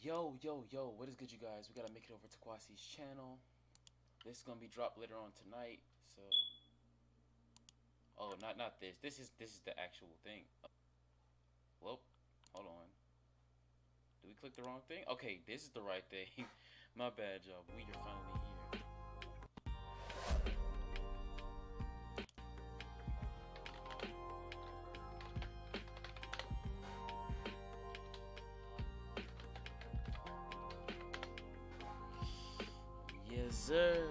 Yo, what is good, you guys? We gotta make it over to Kwasi's channel. This is gonna be dropped later on tonight. So, oh, not this. This is the actual thing. Well, hold on. Did we click the wrong thing? Okay, this is the right thing. My bad, y'all. We are finally here. Yes, sir.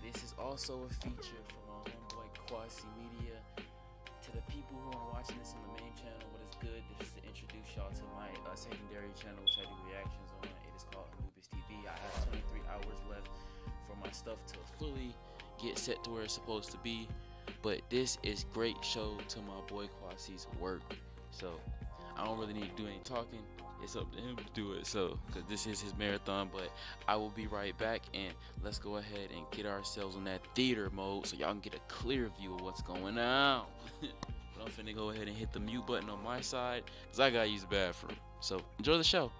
This is also a feature from our homeboy Kwasi Media. To the people who are watching this on the main channel, what is good? This is to introduce y'all to my secondary channel, which I do reactions on. It is called ANUBISTV. I have 23 hours left for my stuff to fully get set to where it's supposed to be. But this is great show to my boy Kwasi's work. So I don't really need to do any talking. It's up to him to do it, so because this is his marathon. But I will be right back, and let's go ahead and get ourselves in that theater mode so y'all can get a clear view of what's going on. But I'm finna go ahead and hit the mute button on my side because I gotta use the bathroom. So enjoy the show.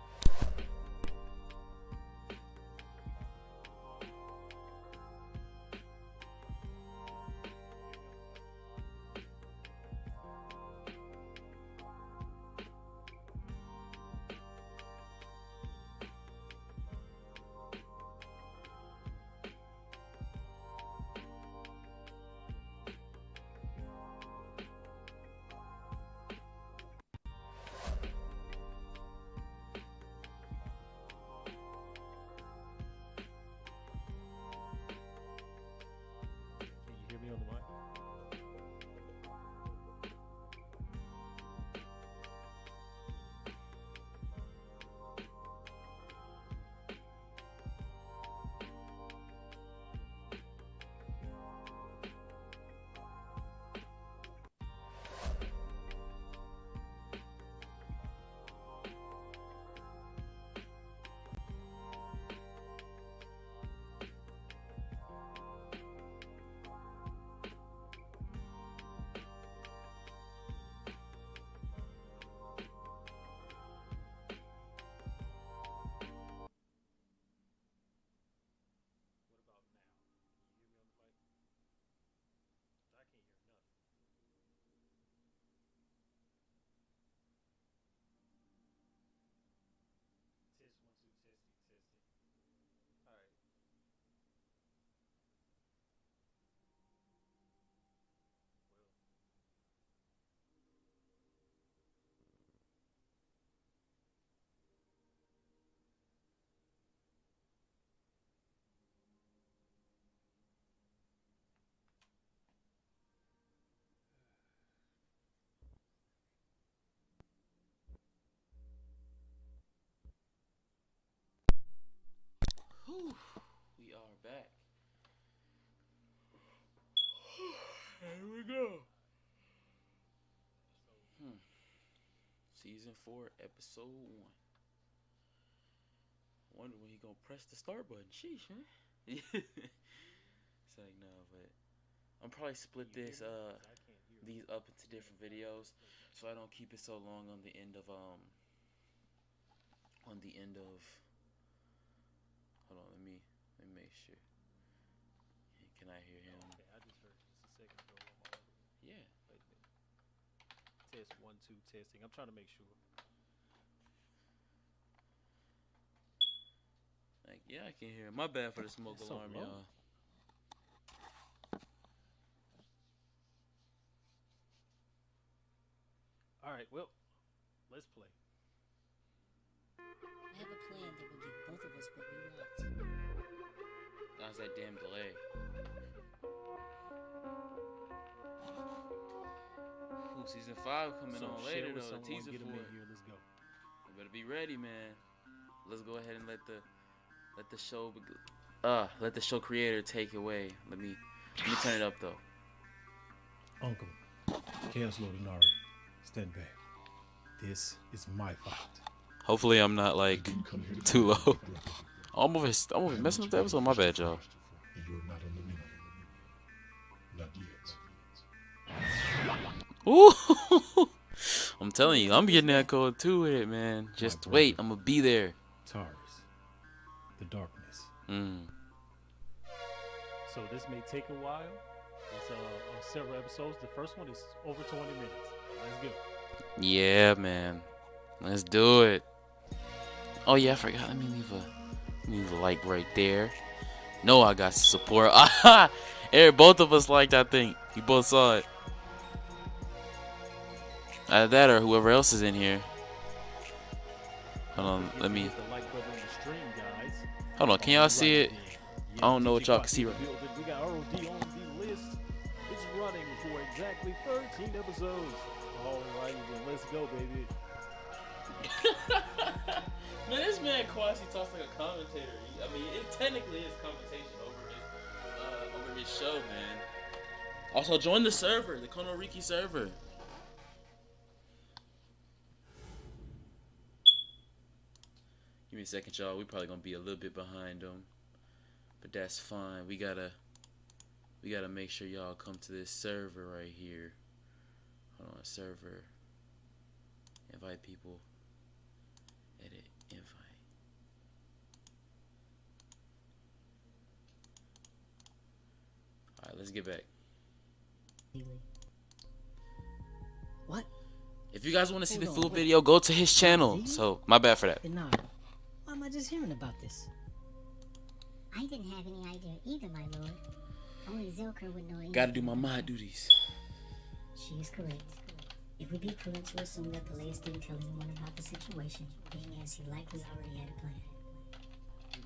Whew, we are back. Here we go. Season 4, episode 1. Wonder when he gonna press the start button. Sheesh, man. It's like, no, but I'm probably split these up into different videos so I don't keep it so long on the end of hold on, let me make sure. Can I hear him? Okay, I just heard just a second ago on my other. Yeah. Wait a minute. Test 1 2 testing. I'm trying to make sure. Like, yeah, I can hear him. My bad for the smoke It's alarm, so low. y'all. All right, well, let's play. I have a plan that will give both of us what we want. That's that damn delay. Ooh, season 5 coming on later though. The teaser for it. Here. Let's go. You better be ready, man. Let's go ahead and let the show creator take away. Let me turn it up though. Uncle, Chaos Lord Inari, stand back. This is my fight. Hopefully I'm not like too low. I'm over messing up the episode. My bad, y'all. Ooh, I'm I'm telling you, I'm getting that code too with it, man. Just wait, I'm gonna be there. Taurus, the darkness. So this may take a while. It's several episodes. The first one is over 20 minutes. Let's go. Yeah, man. Let's do it. Oh yeah, I forgot. Let me leave a like right there. No, I got support. Eric, both of us liked. I think we both saw it. Either that or whoever else is in here. Hold on, let me. Hold on, can y'all see it? I don't know what y'all can see right now. We got R.O.D on the list. It's running for exactly 13 episodes. All right, then let's go, baby. Man, this man Kwasi talks like a commentator. I mean, it technically is commentation over his show, man. Also, join the server, the Konoriki server. Give me a second, y'all. We probably gonna be a little bit behind them, but that's fine. We gotta make sure y'all come to this server right here. Hold on, server. Invite people. Edit. Invite. All right, let's get back. What? If you guys want to see the full video, go to his channel. So, my bad for that. Nah. Why am I just hearing about this? I didn't have any idea either, my lord. Only Zilker would know anything. Gotta do my mod duties. She is correct. It would be prudent to assume that Peleus didn't tell anyone about the situation, being as he likely already had a plan.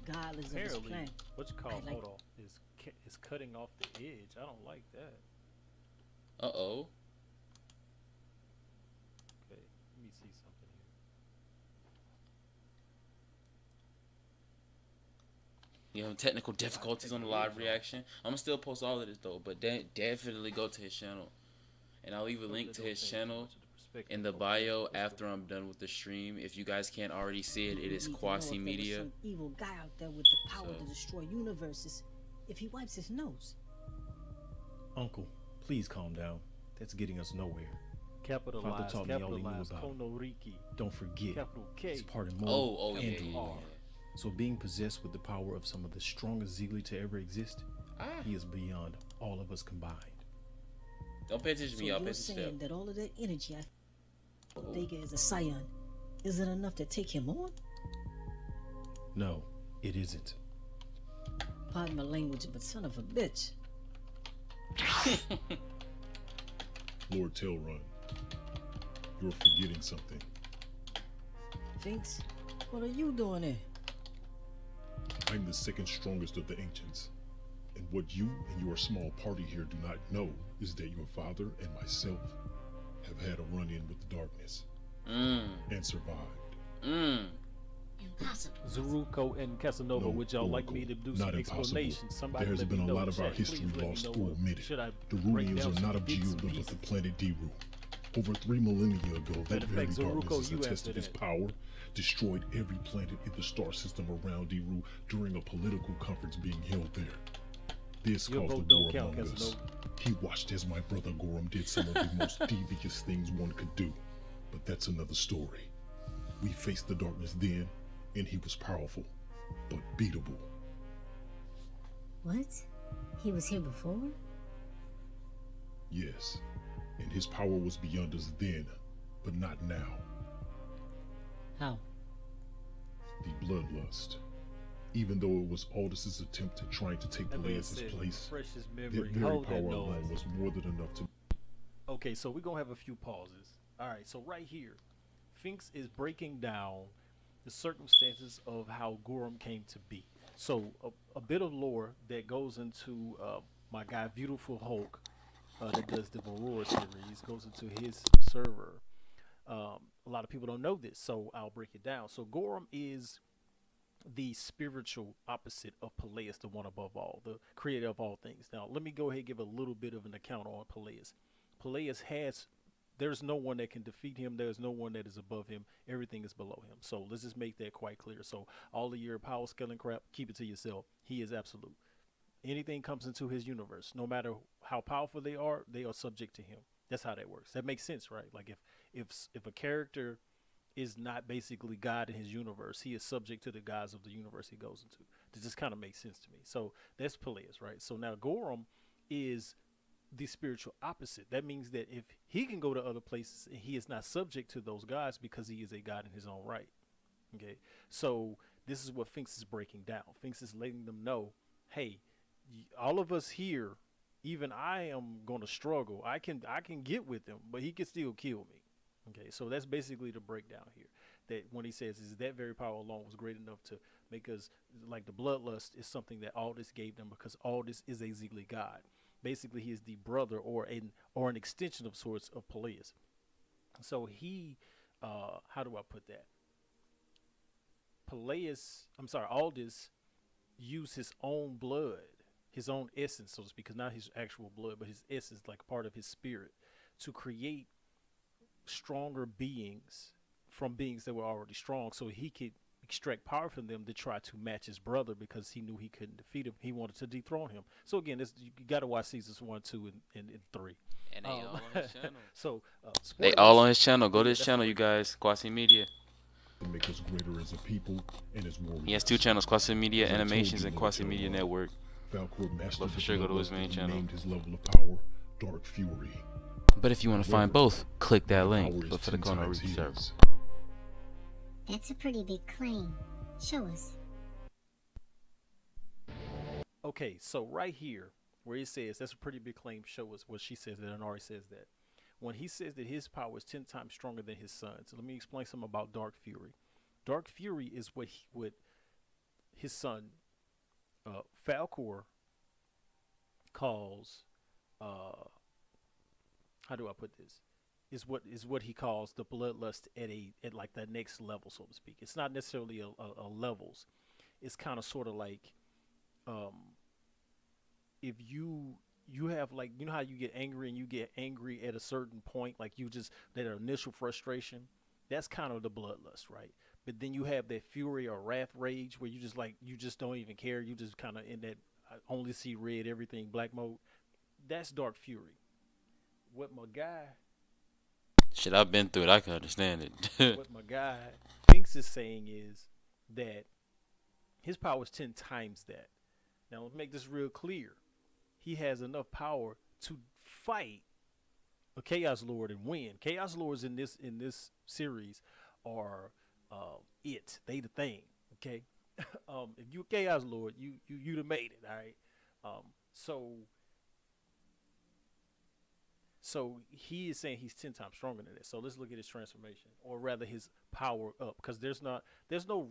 Regardless of his plan. What you call hold on is cutting off the edge. I don't like that. Uh-oh. Okay, let me see something here. You have technical difficulties on the live reaction. I'm gonna still post all of this though, but definitely go to his channel, and I'll leave a link to his channel in the bio after I'm done with the stream. If you guys can't already see it, it is Kwasi Media. Some evil guy out there with the power to destroy universes. If he wipes his nose. Uncle, please calm down. That's getting us nowhere. Capitalize, Father taught me all he knew about Konoriki. Don't forget, Capital K. it's part immortal and yeah. dual. So being possessed with the power of some of the strongest Ziggly to ever exist, he is beyond all of us combined. Don't pay attention to me, y'all. Pay attention to saying that all of that energy Vega is a scion. Is it enough to take him on? No, it isn't. Pardon my language, but son of a bitch. Lord Tailrun, you're forgetting something. Finks, what are you doing there? I'm the second strongest of the ancients. And what you and your small party here do not know is that your father and myself have had a run-in with the darkness. And survived. Impossible. Zeruko and Casanova, would y'all like me to do some explanation? Somebody there has been a lot of our history lost or omitted. The Rudians are not of Geoda, but the planet Diru. Over 3 millennia ago, that very darkness has attested its power, destroyed every planet in the star system around Diru during a political conference being held there. This caused the war among us. He watched as my brother Gorum did some of the most devious things one could do. But that's another story. We faced the darkness then, and he was powerful, but beatable. What? He was here before? Yes, and his power was beyond us then, but not now. How? The bloodlust. Even though it was Aldous' attempt at trying to take Peleus' place, that very power alone was more than enough to... Okay, so we're going to have a few pauses. Alright, so right here, Finks is breaking down the circumstances of how Gorum came to be. So, a bit of lore that goes into my guy Beautiful Hulk, that does the Aurora series, goes into his server. A lot of people don't know this, so I'll break it down. So, Gorum is the spiritual opposite of Peleus, the one above all, the creator of all things. Now, let me go ahead and give a little bit of an account on Peleus. Peleus has, there's no one that can defeat him. There's no one that is above him. Everything is below him. So let's just make that quite clear. So all of your power scaling crap, keep it to yourself. He is absolute. Anything comes into his universe, no matter how powerful they are subject to him. That's how that works. That makes sense, right? Like if a character is not basically God in his universe, he is subject to the gods of the universe he goes into. This just kind of makes sense to me. So that's Peleus, right? So now Gorum is the spiritual opposite. That means that if he can go to other places, he is not subject to those gods because he is a god in his own right. Okay, so this is what Finks is breaking down. Finks is letting them know, hey, all of us here, even I am going to struggle. I can get with him, but he can still kill me. Okay, so that's basically the breakdown here. That when he says, is that very power alone was great enough to make us, like the bloodlust is something that Aldis gave them because Aldis is a Ziggly god. Basically, he is the brother or an extension of sorts of Peleus. So he, how do I put that? Aldis used his own blood, his own essence, so to speak, because not his actual blood, but his essence, like part of his spirit, to create stronger beings from beings that were already strong, so he could extract power from them to try to match his brother because he knew he couldn't defeat him. He wanted to dethrone him. So again, you got to watch seasons 1, 2, and 3. And they all on his channel. So they all on his channel. Go to his channel, you guys. Quasi Media. Make us greater as a people and as warriors. He has 2 channels: Quasi Media Animations and Quasi Media Network. Falcor mastered for sure go to his main channel. Named his level of power Dark Fury. But if you want to find both, click that link. Look for the corner reserve. That's a pretty big claim. Show us. Okay, so right here, where he says, that's a pretty big claim, show us, what she says that, and Ari says that. When he says that his power is 10 times stronger than his son. So let me explain something about Dark Fury. Dark Fury is what his son, Falcor, calls, how do I put this? Is what he calls the bloodlust at like the next level, so to speak. It's not necessarily a levels. It's kind of sort of like, if you have, like, you know how you get angry and you get angry at a certain point, like that initial frustration, that's kind of the bloodlust, right? But then you have that fury or wrath rage where you just don't even care. You just kind of in that I only see red, everything black mode. That's Dark Fury. What my guy, shit, I've been through it. I can understand it. what my guy Finks is saying is that his power is 10 times that. Now, let's make this real clear. He has enough power to fight a Chaos Lord and win. Chaos Lords in this series are they the thing. Okay, if you a Chaos Lord, you done made it. All right. So he is saying he's 10 times stronger than that. So let's look at his transformation, or rather his power up, because there's no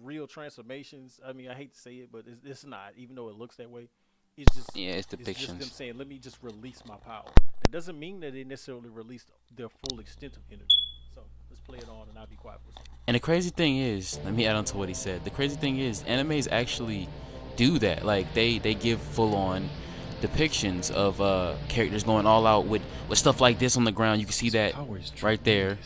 real transformations. I mean, I hate to say it, but it's not, even though it looks that way. It's just, yeah, it's depictions. It's just them saying, let me just release my power. That doesn't mean that they necessarily released their full extent of energy. So let's play it on, and I'll be quiet for a second. And the crazy thing is, let me add on to what he said. The crazy thing is, animes actually do that. Like they give full on depictions of characters going all out with stuff like this on the ground. You can see that right there,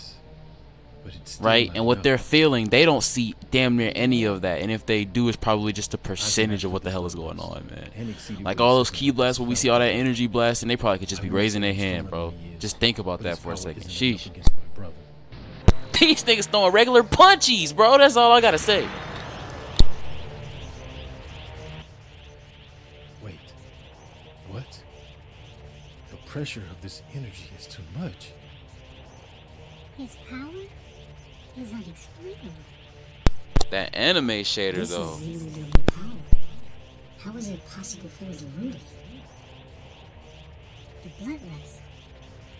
right? And what they're feeling, they don't see damn near any of that, and if they do, it's probably just a percentage of what the hell is going on, man. Like all those key blasts where we see all that energy blast, and they probably could just be raising their hand, bro. Just think about that for a second. Sheesh. These niggas throwing regular punchies, bro. That's all I gotta say. What? The pressure of this energy is too much. His power is unexplainable. That anime shader, This though. is zero level power. How is it possible for it to root it? The bloodlust.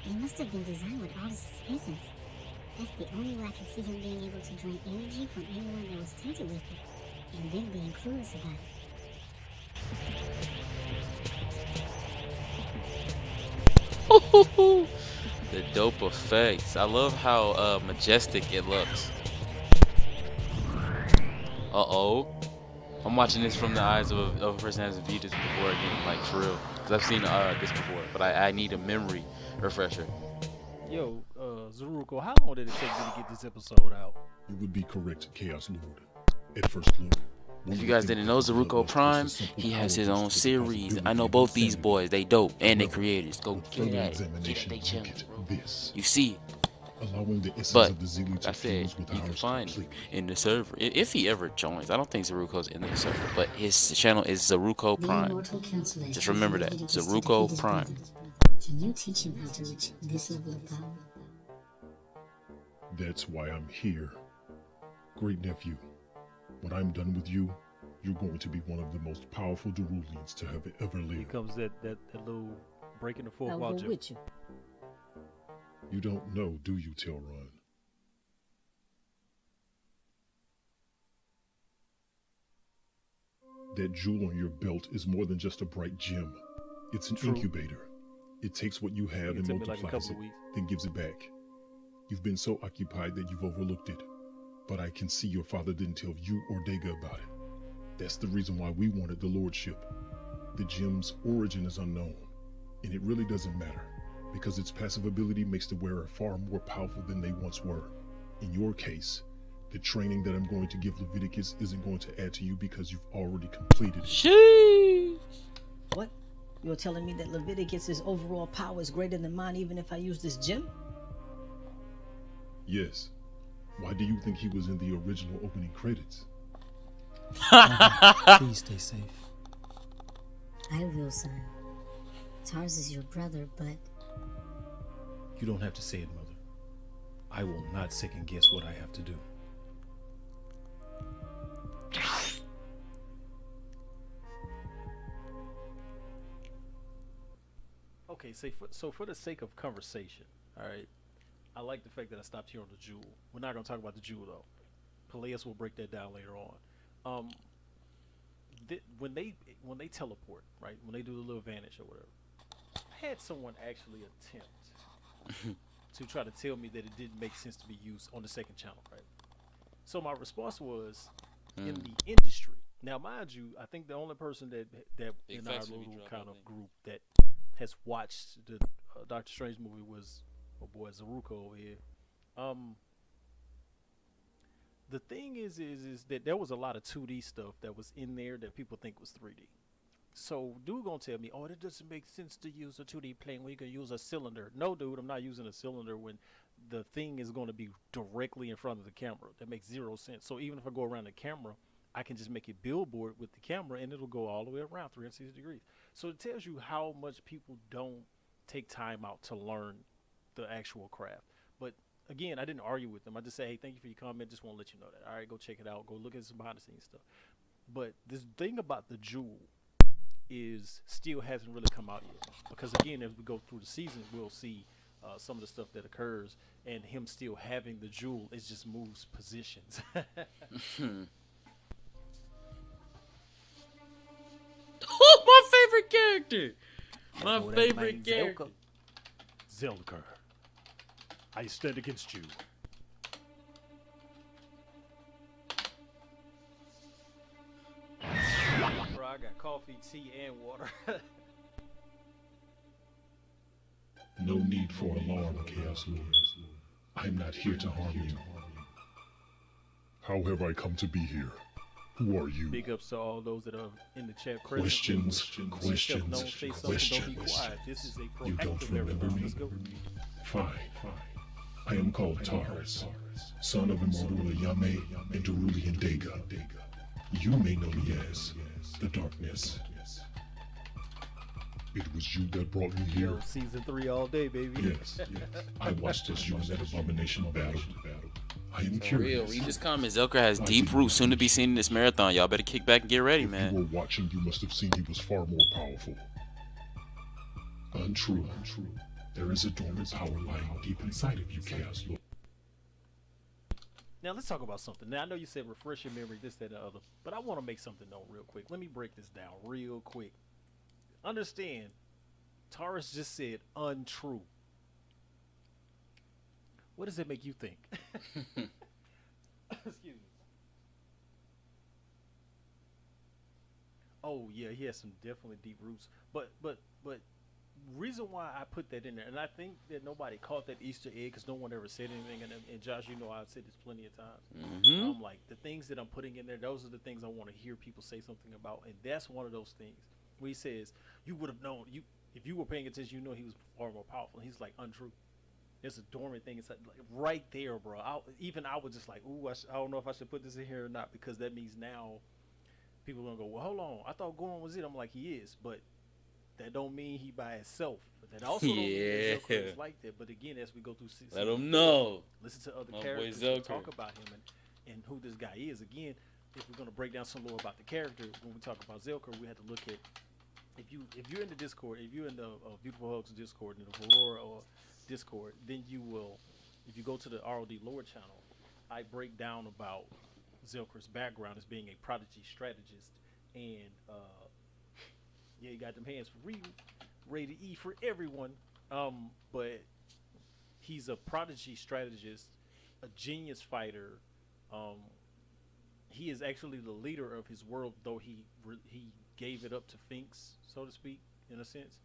It must have been designed with all this essence. That's the only way I can see him being able to drain energy from anyone that was tainted with it, and then being clueless about it. The dope effects. I love how majestic it looks. Uh-oh. I'm watching this from the eyes of a person that hasn't viewed this before again, like for real. Because I've seen this before, but I need a memory refresher. Yo, Zaruko, how long did it take me to get this episode out? You would be correct, Chaos Lord. At first look. If you guys didn't know, Zaruko Prime, he has his own series. I know both these boys, they dope, and they creators. Go get that. Get it, they channel, bro. You see it. allowing the essence But of the Zealot like to I said, fuse with you can ours find him completely. in the server if he ever joins. I don't think Zaruko's in the server, but his channel is Zaruko The Prime. immortal counselor Just has remember that, Leviticus to defeat Zaruko his Prime. brother. Can you teach him how to reach this level of power? That's why I'm here. Great nephew, when I'm done with you, you're going to be one of the most powerful Darulians to have ever Here lived. comes that little breaking the fourth I'll wall go joke. with you. You don't know, do you, Tilron? That jewel on your belt is more than just a bright gem. It's an True. incubator. It takes what you have It and took me like a multiplies couple it, of weeks. then gives it back. You've been so occupied that you've overlooked it. But I can see your father didn't tell you or Dega about it. That's the reason why we wanted the lordship. The gem's origin is unknown, and it really doesn't matter, because its passive ability makes the wearer far more powerful than they once were. In your case, the training that I'm going to give Leviticus isn't going to add to you because you've already completed it. Sheesh. What? You're telling me that Leviticus's overall power is greater than mine even if I use this gem? Yes. Why do you think he was in the original opening credits? Please stay safe. I will, son. Tars is your brother, but You don't have to say it, Mother. I will not second guess what I have to do. Okay, so for the sake of conversation, all right, I like the fact that I stopped here on the jewel. We're not going to talk about the jewel, though. Peleus will break that down later on. When they teleport, right, when they do the little vanish or whatever, I had someone actually attempt to try to tell me that it didn't make sense to be used on the second channel, right? So my response was, in the industry. Now, mind you, I think the only person that Big in our facts will little be dropped, kind I of think. group that has watched the Doctor Strange movie was my boy Zaruko over here. The thing is that there was a lot of 2D stuff that was in there that people think was 3D. So dude gonna tell me, oh, it doesn't make sense to use a 2D plane when you can use a cylinder. No, dude, I'm not using a cylinder when the thing is going to be directly in front of the camera. That makes zero sense. So even if I go around the camera, I can just make a billboard with the camera and it'll go all the way around 360 degrees. So it tells you how much people don't take time out to learn the actual craft. But again, I didn't argue with them. I just say, hey, thank you for your comment. Just want to let you know that. All right, go check it out. Go look at some behind the scenes stuff. But this thing about the jewel is still hasn't really come out yet. Because again, as we go through the season, we'll see some of the stuff that occurs, and him still having the jewel, it just moves positions. Oh, my favorite character. My Oh, that favorite man character. Zelker, I stand against you. Bro, I got coffee, tea, and water. No need for alarm, Chaos Lord. I'm not here to harm you. How have I come to be here? Who are you? Big ups to all those that are in the chat. Questions, Don't questions, say something, don't be questions. quiet. This is a You don't proactive remember marathon. me? Let's go. Fine. I am called Tars, son of Immortal Yame and Darulian Dega. You may know me as the Darkness. It was you that brought me here. Yo, season 3 all day, baby. Yes. I watched as you and that abomination battled. I am For real, curious. read this comment. Zelker has deep roots, soon to be seen in this marathon. Y'all better kick back and get ready, If you man. were watching, you must have seen he was far more powerful. Untrue. There is a dormant power lying deep inside of you, Chaos Lord. Now let's talk about something. Now I know you said refresh your memory, this, that, and the other, but I want to make something known real quick. Let me break this down real quick. Understand, Taurus just said untrue. What does that make you think? Excuse me. Oh yeah, he has some definitely deep roots. But reason why I put that in there, and I think that nobody caught that Easter egg because no one ever said anything. And Josh, you know I've said this plenty of times. Like the things that I'm putting in there, those are the things I want to hear people say something about, and that's one of those things where he says you would have known if you were paying attention, you know he was far more powerful. And he's like untrue. There's a dormant thing inside, like, right there, bro. I was just like, ooh, I don't know if I should put this in here or not, because that means now people are gonna go, well, hold on, I thought Goron was it. I'm like, he is, but that don't mean he by himself. But that also don't mean that Zelker is like that. But again, as we go through season, let him know. Listen to other characters and talk about him and who this guy is. Again, if we're gonna break down some lore about the character, when we talk about Zelker, we have to look at, if you're in the Discord, if you're in the Beautiful Hugs Discord, in the Aurora or Discord, then you will, if you go to the R.O.D lore channel, I break down about Zelker's background as being a prodigy strategist, and yeah, you got them hands for real, rated E for everyone, but he's a prodigy strategist, a genius fighter. He is actually the leader of his world, though he gave it up to Finks, so to speak, in a sense.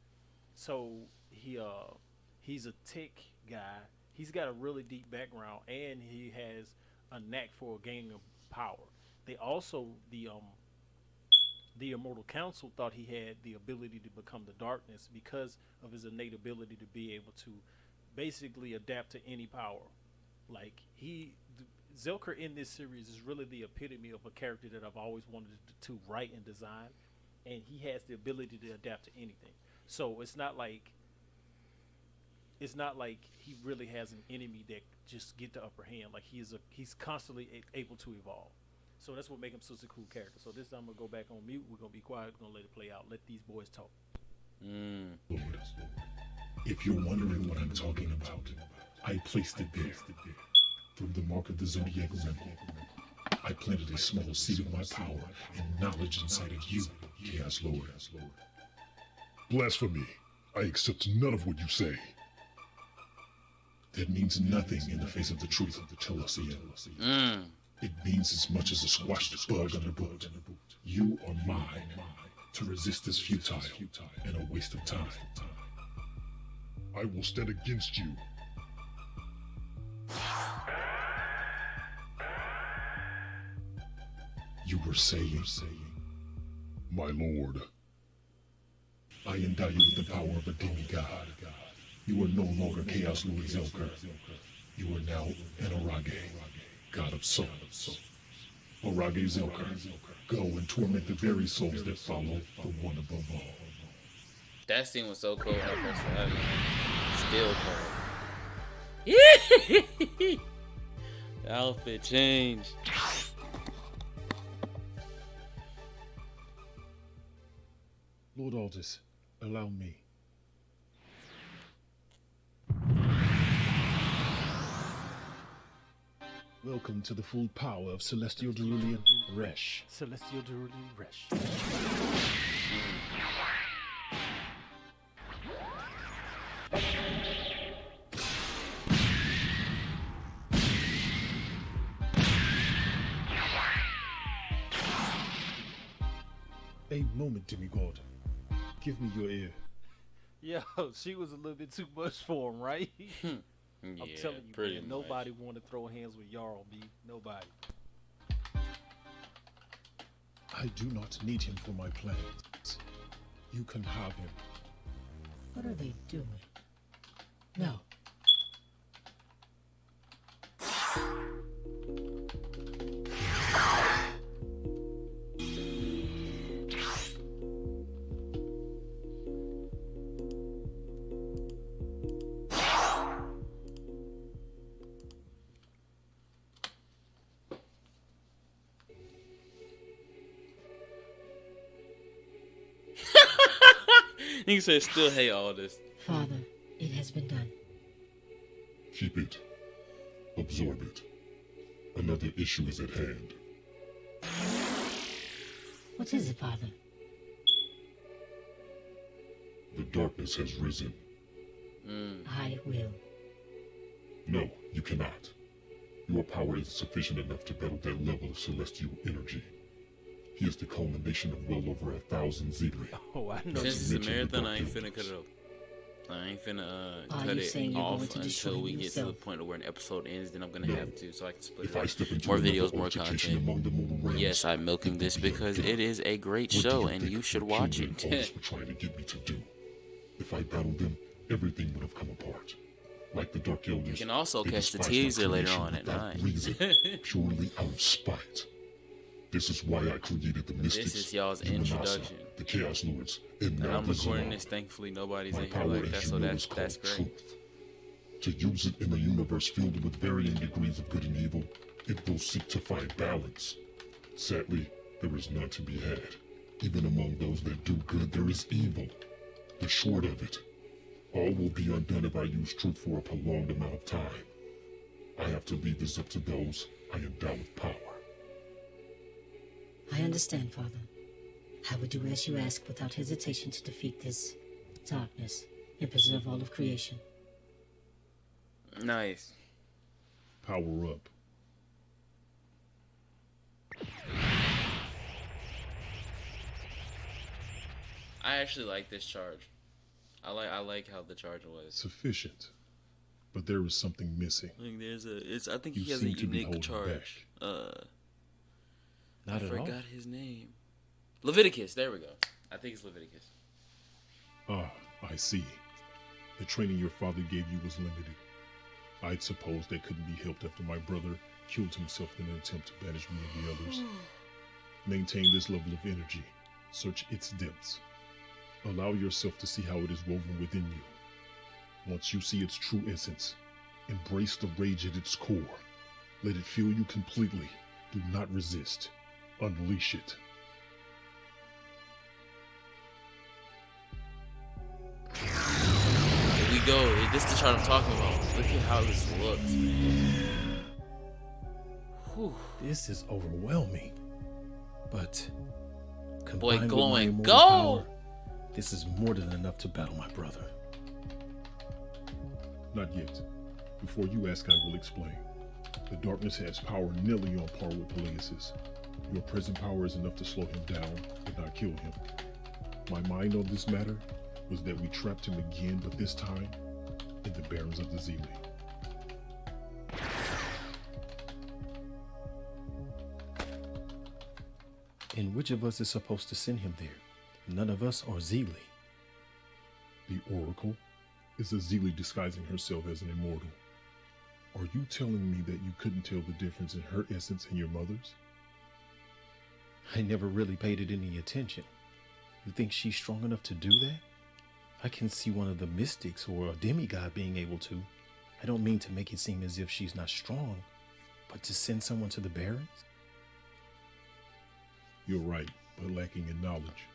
So he's a tech guy. He's got a really deep background, and he has a knack for gaining power. They also, the Immortal Council thought he had the ability to become the darkness because of his innate ability to be able to basically adapt to any power. Like, Zelker in this series is really the epitome of a character that I've always wanted to write and design, and he has the ability to adapt to anything. So it's not like he really has an enemy that just get the upper hand. Like, he's constantly able to evolve. So that's what makes him such a cool character. So this time I'm gonna go back on mute. We're gonna be quiet. We're gonna let it play out. Let these boys talk. Lord, if you're wondering what I'm talking about, I placed it there. From the mark of the Zodiac Rim, I planted a small seed of my power and knowledge inside of you, Chaos Lord. Blasphemy! I accept none of what you say. That means nothing in the face of the truth of the Telesian. It means as much as a squashed bug underboot. You are mine. To resist is futile and a waste of time. I will stand against you. You were saying, my lord, I endow you with the power of a demigod. You are no longer Chaos Lord Zelker. You are now R.O.D, god of souls. R.O.D Zelker, go and torment the very souls that follow the one above all. That scene was so cool. Still cold. The outfit changed. Lord Aldous, allow me. Welcome to the full power of Celestial Derulian Resh. Celestial Derulian Resh. A moment, demigod. Give me your ear. Yo, she was a little bit too much for him, right? Yeah, I'm telling you, man, nobody want to throw hands with Jarl, B. Nobody. I do not need him for my plans. You can have him. What are they doing? No. He said, still hate all this. Father, it has been done. Keep it. Absorb it. Another issue is at hand. What is it, Father? The darkness has risen. I will. No, you cannot. Your power is sufficient enough to battle that level of celestial energy. He is the culmination of well over 1,000 Zebri. Oh, I know. Since it's a marathon, I ain't finna cut it up. I ain't finna cut it off until we get to the point where an episode ends. Then I'm gonna have to, so I can split it up. More videos, more content. Yes, I'm milking this because it is a great show, and you should watch it. Were trying to get me to do. If I battled them, everything would have come apart. Like the Dark Elders, You can also they catch the despise my teaser later creation on at without 9. reason, purely out of spite. This is why I created the Mystics, This is y'all's the Manasa, introduction. the Chaos Lords, and And now I'm the recording Zerog. this. Thankfully, nobody's My in here power, like as that, you so know, is that's called great. truth. To use it in a universe filled with varying degrees of good and evil, it will seek to find balance. Sadly, there is none to be had. Even among those that do good, there is evil. The short of it, all will be undone if I use truth for a prolonged amount of time. I have to leave this up to those I endow with power. I understand, Father. I would do as you ask without hesitation to defeat this darkness and preserve all of creation. Nice. Power up. I actually like this charge. I like how the charge was. Sufficient. But there is something missing. Like I think You he has a seem to be unique holding charge. back. I Not at all. forgot his name. Leviticus. There we go. I think it's Leviticus. Ah, I see. The training your father gave you was limited. I'd suppose that couldn't be helped after my brother killed himself in an attempt to banish me and the others. Maintain this level of energy. Search its depths. Allow yourself to see how it is woven within you. Once you see its true essence, embrace the rage at its core. Let it fill you completely. Do not resist. Unleash it. Here we go. This is the chart I'm talking about. Look at how this looks, man. Whew. This is overwhelming. But Boy, combined with my glowing. immortal Go! power, this is more than enough to battle my brother. Not yet. Before you ask, I will explain. The darkness has power nearly on par with Peleus's. Your present power is enough to slow him down, but not kill him. My mind on this matter was that we trapped him again, but this time in the Barrens of the Zealand. And which of us is supposed to send him there? None of us are Zealy. The Oracle is a Zealy disguising herself as an immortal. Are you telling me that you couldn't tell the difference in her essence and your mother's? I never really paid it any attention. You think she's strong enough to do that? I can see one of the mystics or a demigod being able to. I don't mean to make it seem as if she's not strong, but to send someone to the Barrens? You're right, but lacking in knowledge.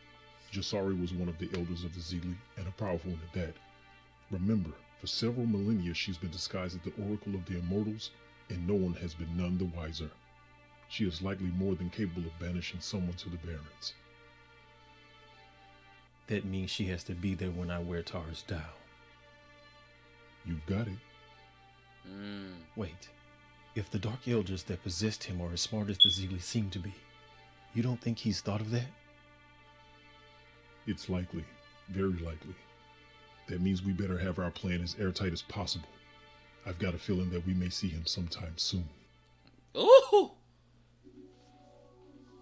Jasari was one of the elders of the Zealy, and a powerful one at that. Remember, for several millennia she's been disguised as the Oracle of the Immortals, and no one has been none the wiser. She is likely more than capable of banishing someone to the Barrens. That means she has to be there when I wear Tara's dial. You've got it. Wait, if the Dark Elders that possessed him are as smart as the Zealy seem to be, you don't think he's thought of that? It's likely, very likely. That means we better have our plan as airtight as possible. I've got a feeling that we may see him sometime soon. Ooh!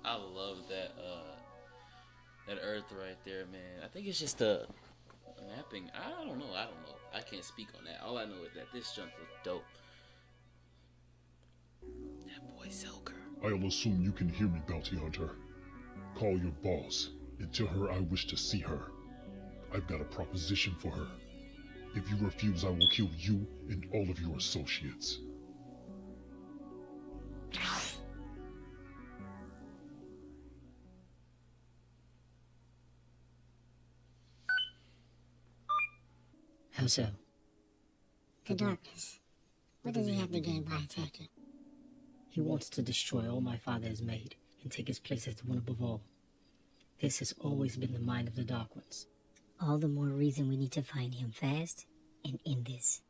I love that earth right there, man. I think it's just a mapping. I don't know. I can't speak on that. All I know is that this junk looked dope. That boy Zelker. I'll assume you can hear me, Bounty Hunter. Call your boss and tell her I wish to see her. I've got a proposition for her. If you refuse, I will kill you and all of your associates. How so? The darkness. What does he have to gain by attacking? He wants to destroy all my father has made and take his place as the one above all. This has always been the mind of the Dark Ones. All the more reason we need to find him fast and end this.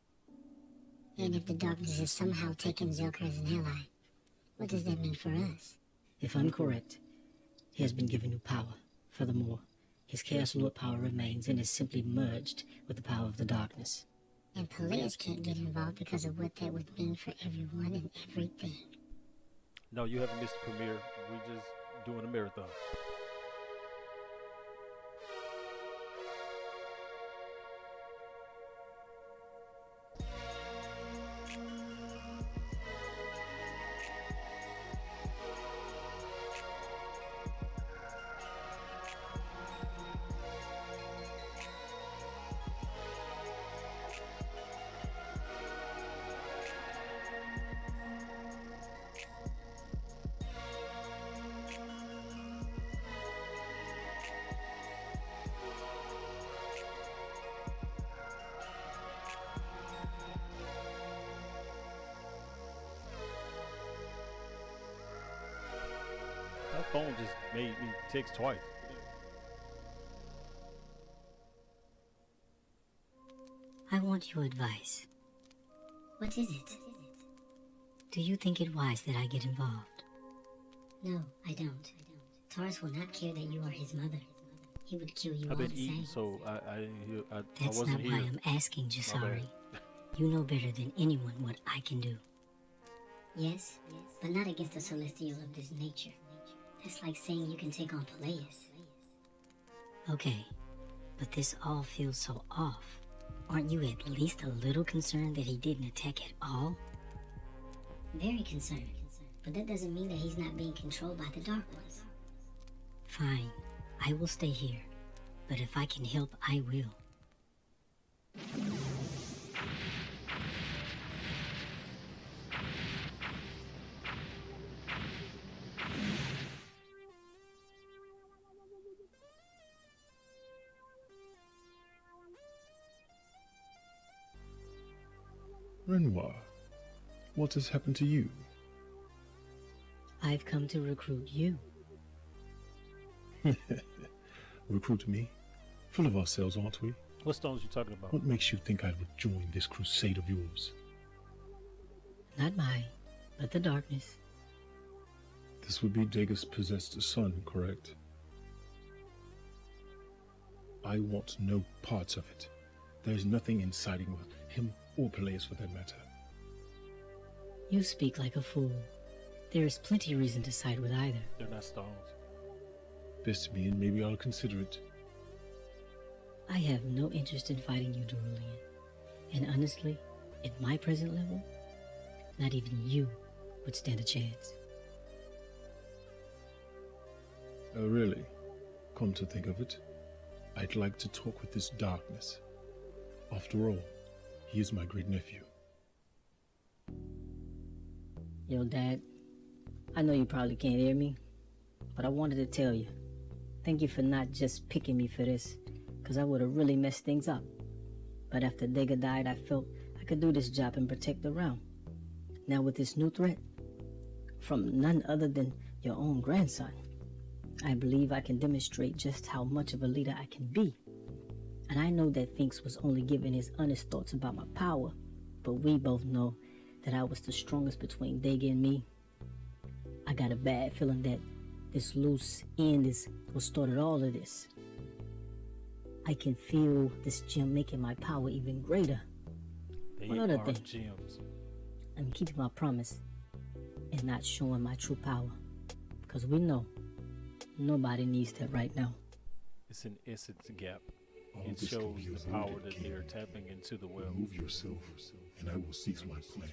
And if the darkness has somehow taken Zelker as an ally, what does that mean for us? If I'm correct, he has been given new power. Furthermore, his Chaos Lord power remains and is simply merged with the power of the darkness. And Peleus can't get involved because of what that would mean for everyone and everything. No, you haven't missed the premiere. We're just doing a marathon. made me text twice. I want your advice. What is it? Do you think it wise that I get involved? No, I don't. Taurus will not care that you are his mother. He would kill you I've all been the eating, same. so I That's wasn't not here. why I'm asking, Jasari. bad. You know better than anyone what I can do. Yes, but not against a celestial of this nature. That's like saying you can take on Peleus. Okay, but this all feels so off. Aren't you at least a little concerned that he didn't attack at all? Very concerned. But that doesn't mean that he's not being controlled by the Dark Ones. Fine, I will stay here. But if I can help, I will. Renoir, what has happened to you? I've come to recruit you. Recruit me? Full of ourselves, aren't we? What stones you talking about? What makes you think I would join this crusade of yours? Not mine, but the darkness. This would be Degas' possessed son, correct? I want no parts of it. There's nothing in siding with him or Peleus for that matter. You speak like a fool. There is plenty of reason to side with either. They're not stones. Best me, and maybe I'll consider it. I have no interest in fighting you, Cerulean. And honestly, at my present level, not even you would stand a chance. Oh, really? Come to think of it, I'd like to talk with this darkness. After all, he is my great nephew. Yo, Dad, I know you probably can't hear me, but I wanted to tell you, thank you for not just picking me for this, because I would have really messed things up. But after Dega died, I felt I could do this job and protect the realm. Now with this new threat, from none other than your own grandson, I believe I can demonstrate just how much of a leader I can be. And I know that Finks was only giving his honest thoughts about my power, but we both know that I was the strongest between Dega and me. I got a bad feeling that this loose end is what started all of this. I can feel this gem making my power even greater. One other thing, gems. I'm keeping my promise and not showing my true power, because we know nobody needs that right now. It's an essence gap. All It this shows can be the avoided, power that King. they are tapping into the well. Remove yourself, and I will cease my plans.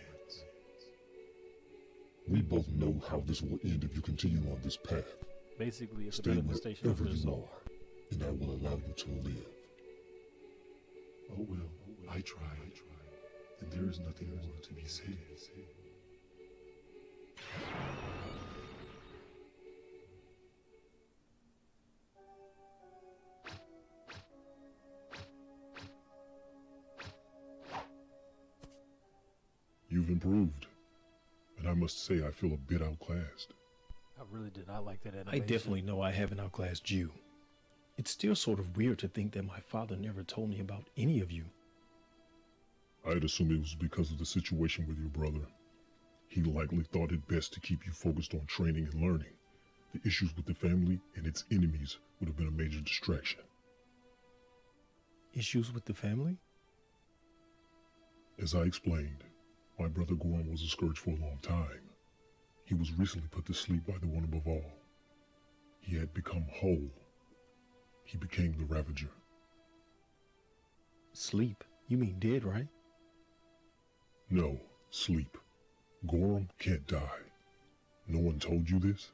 We both know how this will end if you continue on this path. Basically, it's a Stay manifestation of wherever their you soul. are, and I will allow you to live. Oh well, I tried, and there is nothing more to be said. You've improved, and I must say I feel a bit outclassed. I really did not like that I animation. definitely know I haven't outclassed you. It's still sort of weird to think that my father never told me about any of you. I'd assume it was because of the situation with your brother. He likely thought it best to keep you focused on training and learning. The issues with the family and its enemies would have been a major distraction. Issues with the family? As I explained, my brother Gorham was a scourge for a long time. He was recently put to sleep by the one above all. He had become whole. He became the Ravager. Sleep? You mean dead, right? No, sleep. Gorham can't die. No one told you this?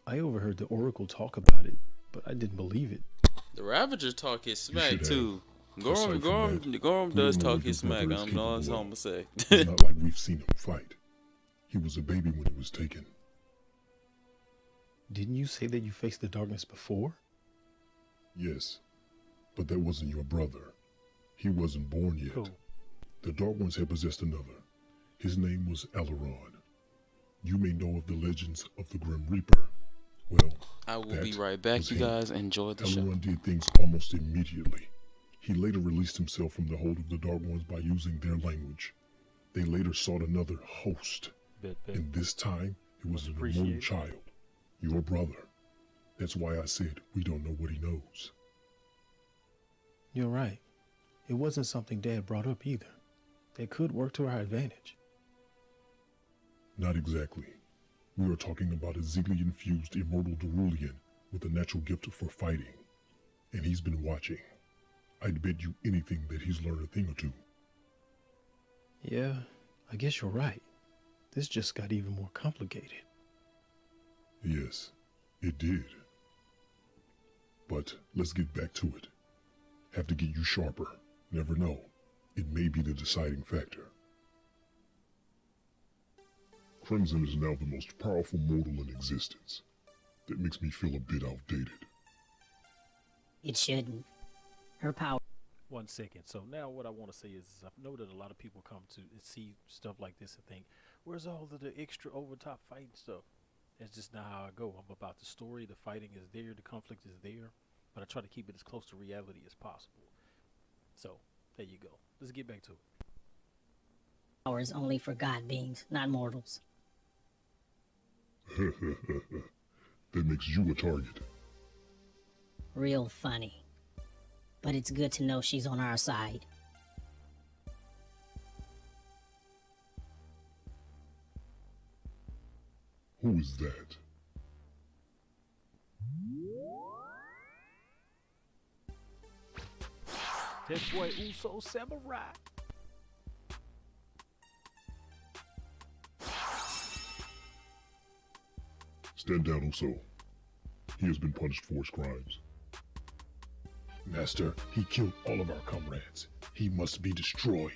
I overheard the Oracle talk about it, but I didn't believe it. The Ravager talk his You smack should too. Aside from that, Gorham we does don't know talk what his your brother smack. is I'm not capable I'm of. gonna say. It's not like we've seen him fight. He was a baby when he was taken. Didn't you say that you faced the darkness before? Yes, but that wasn't your brother. He wasn't born yet. Cool. The Dark Ones had possessed another. His name was R.O.D. You may know of the legends of the Grim Reaper. Well, I will be right back, you guys. Enjoy the show. R.O.D did things almost immediately. He later released himself from the hold of the Dark Ones by using their language. They later sought another host. And this time, it was an immortal child. Your brother. That's why I said we don't know what he knows. You're right. It wasn't something Dad brought up either. That could work to our advantage. Not exactly. We are talking about a Ziegler-infused immortal Derulian with a natural gift for fighting. And he's been watching. I'd bet you anything that he's learned a thing or two. Yeah, I guess you're right. This just got even more complicated. Yes, it did. But let's get back to it. Have to get you sharper. Never know. It may be the deciding factor. Crimson is now the most powerful mortal in existence. That makes me feel a bit outdated. It shouldn't. Her power. 1 second. So now what I want to say is I know that a lot of people come to see stuff like this and think, where's all of the extra over top fighting stuff? That's just not how I go. I'm about the story. The fighting is there. The conflict is there. But I try to keep it as close to reality as possible. So there you go. Let's get back to it. Power is only for god beings, not mortals. That makes you a target. Real funny. But it's good to know she's on our side. Who is that? That boy Uso Samurai. Stand down, Uso. He has been punished for his crimes. Master, he killed all of our comrades. He must be destroyed.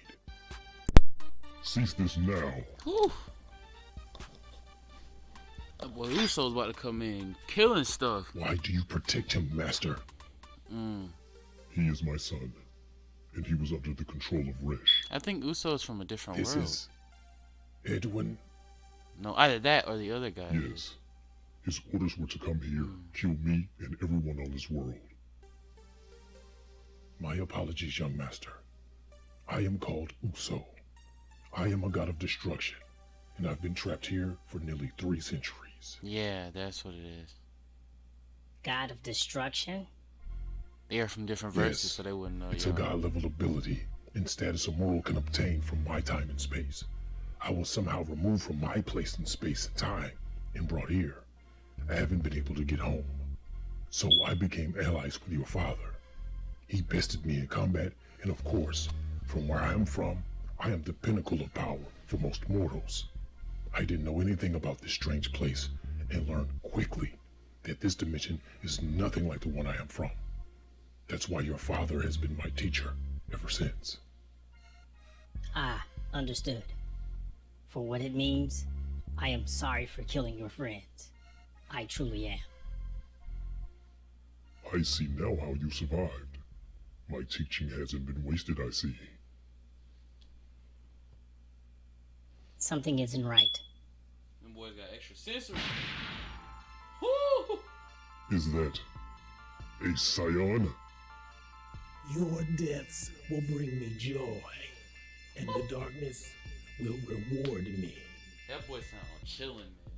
Cease this now. Whew. That boy Uso's about to come in killing stuff. Why do you protect him, Master? He is my son, and he was under the control of Resh. I think Uso is from a different This world. is Edwin. No, either that or the other guy. Yes. His orders were to come here, kill me and everyone on this world. My apologies, young master. I am called Uso. I am a god of destruction, and I've been trapped here for nearly 3 centuries. Yeah, that's what it is. God of destruction? They are from different verses, Yes, so they wouldn't know. It's a god-level ability and status a mortal can obtain from my time and space. I was somehow removed from my place in space and time and brought here. I haven't been able to get home. So I became allies with your father. He bested me in combat, and of course, from where I am from, I am the pinnacle of power for most mortals. I didn't know anything about this strange place and learned quickly that this dimension is nothing like the one I am from. That's why your father has been my teacher ever since. Ah, understood. For what it means, I am sorry for killing your friends. I truly am. I see now how you survived. My teaching hasn't been wasted, I see. Something isn't right. Them boys got extra sensory. Woo! Is that a scion? Your deaths will bring me joy, and the darkness will reward me. That boy sound chilling, man.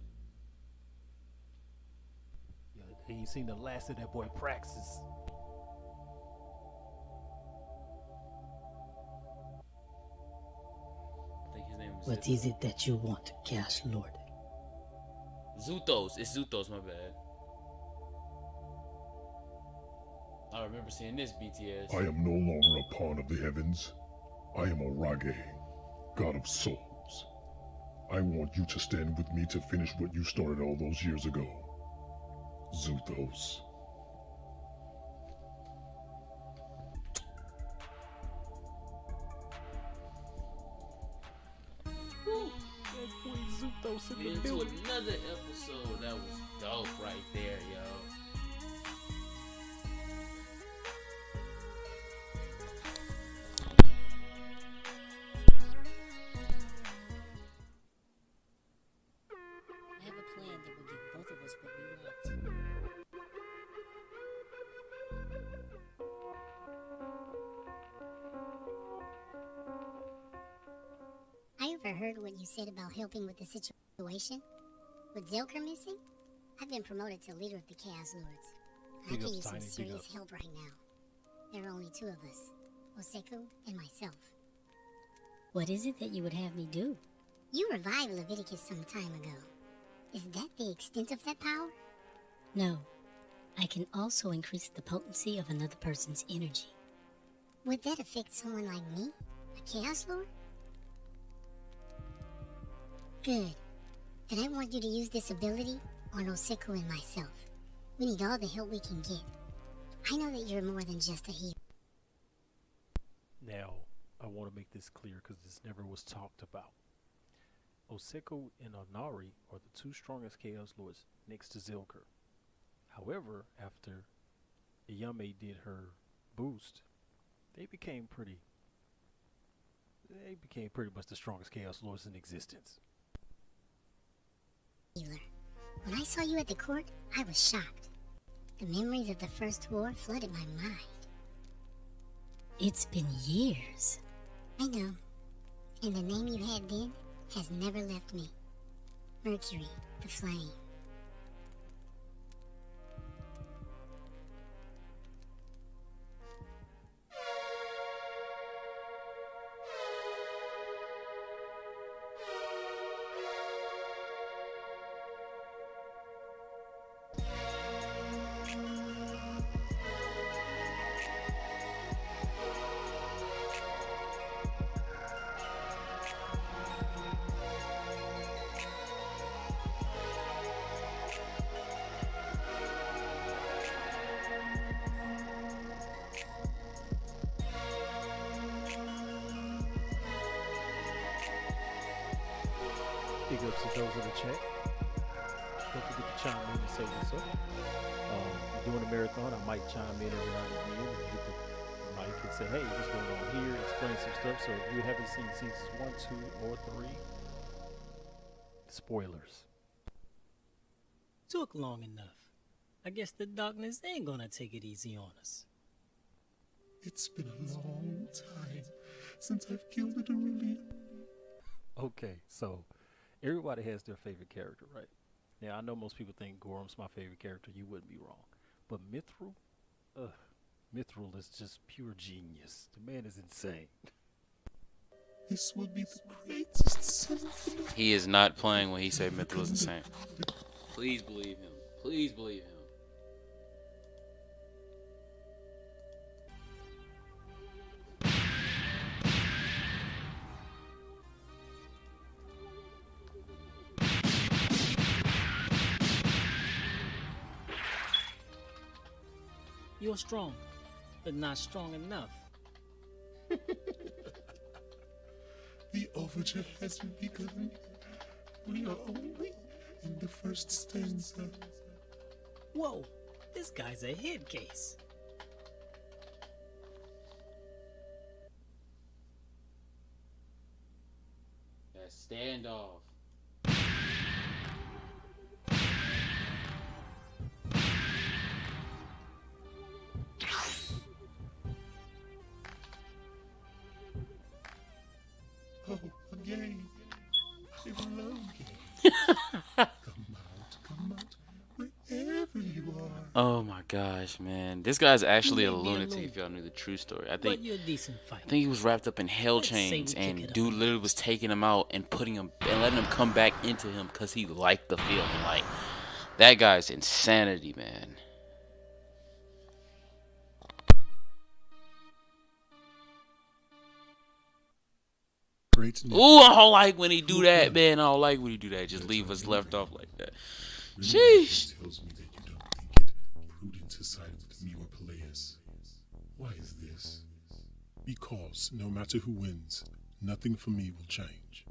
Yo, you seen the last of that boy Praxis. I think his name is What is it that you want, Cash Lord? Zuthos. It's Zuthos, my bad. I remember seeing this, BTS. I am no longer a pawn of the heavens. I am R.O.D, god of souls. I want you to stand with me to finish what you started all those years ago. Zuthos. That boy Zuthos in the Into building. another episode that was dope right there, yo. I have a plan that will give both of us what we want. heard what you said about helping with the situation? With Zelker missing, I've been promoted to leader of the Chaos Lords. I can use some serious help right now. There are only two of us, Oseko and myself. What is it that you would have me do? You revived Leviticus some time ago. Is that the extent of that power? No. I can also increase the potency of another person's energy. Would that affect someone like me? A Chaos Lord? Good. Then I want you to use this ability on Oseko and myself. We need all the help we can get. I know that you're more than just a hero. Now, I want to make this clear because this never was talked about. Oseko and Onari are the two strongest Chaos Lords next to Zelker. However, after Iyame did her boost, they became pretty much the strongest Chaos Lords in existence. When I saw you at the court, I was shocked. The memories of the First War flooded my mind. It's been years. I know. And the name you had then has never left me. Mercury, the Flame. Big ups to those in the chat. Don't forget to chime in and say what's up. I'm doing a marathon. I might chime in every now and again and hit the mic and say, hey, what's going on here? Explain some stuff. So if you haven't seen seasons 1, 2, or 3, spoilers. Took long enough. I guess the darkness ain't gonna take it easy on us. It's been a long time since I've killed a Derulian. Okay, so everybody has their favorite character, right? Now, I know most people think Gorham's my favorite character. You wouldn't be wrong. But Mithril is just pure genius. The man is insane. This would be the greatest symphony. He is not playing when he said Mithril is insane. Please believe him. Please believe him. You're strong, but not strong enough. The overture hasn't begun. We are only in the first stanza. Whoa, this guy's a head case. That standoff. Oh, a game. I love games. Come out, wherever you are. Oh my gosh, man. This guy's actually a lunatic if y'all knew the true story. I think You're a decent fighter. I think he was wrapped up in hell chains and dude literally was taking him out and putting him and letting him come back into him because he liked the feeling. Like, that guy's insanity, man. Ooh, I don't like when he do that, man. I don't like when he do that. Just leave us left off like that. Sheesh. Tells me that you don't think it prudent to side with me or Peleus. Why is this? Because no matter who wins, nothing for me will change.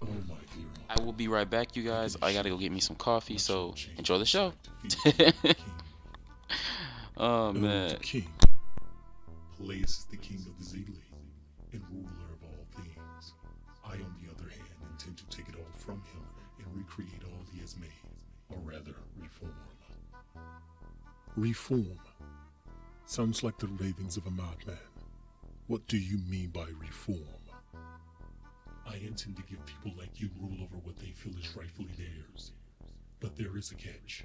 Oh my hero. I will be right back, you guys. I gotta go get me some coffee, so enjoy the show. Oh man. King. Peleus is the king of the Ziegler and ruler of all things. I, on the other hand, intend to take it all from him and recreate all he has made, or rather, reform. Reform. Sounds like the ravings of a madman. What do you mean by reform? I intend to give people like you rule over what they feel is rightfully theirs. But there is a catch.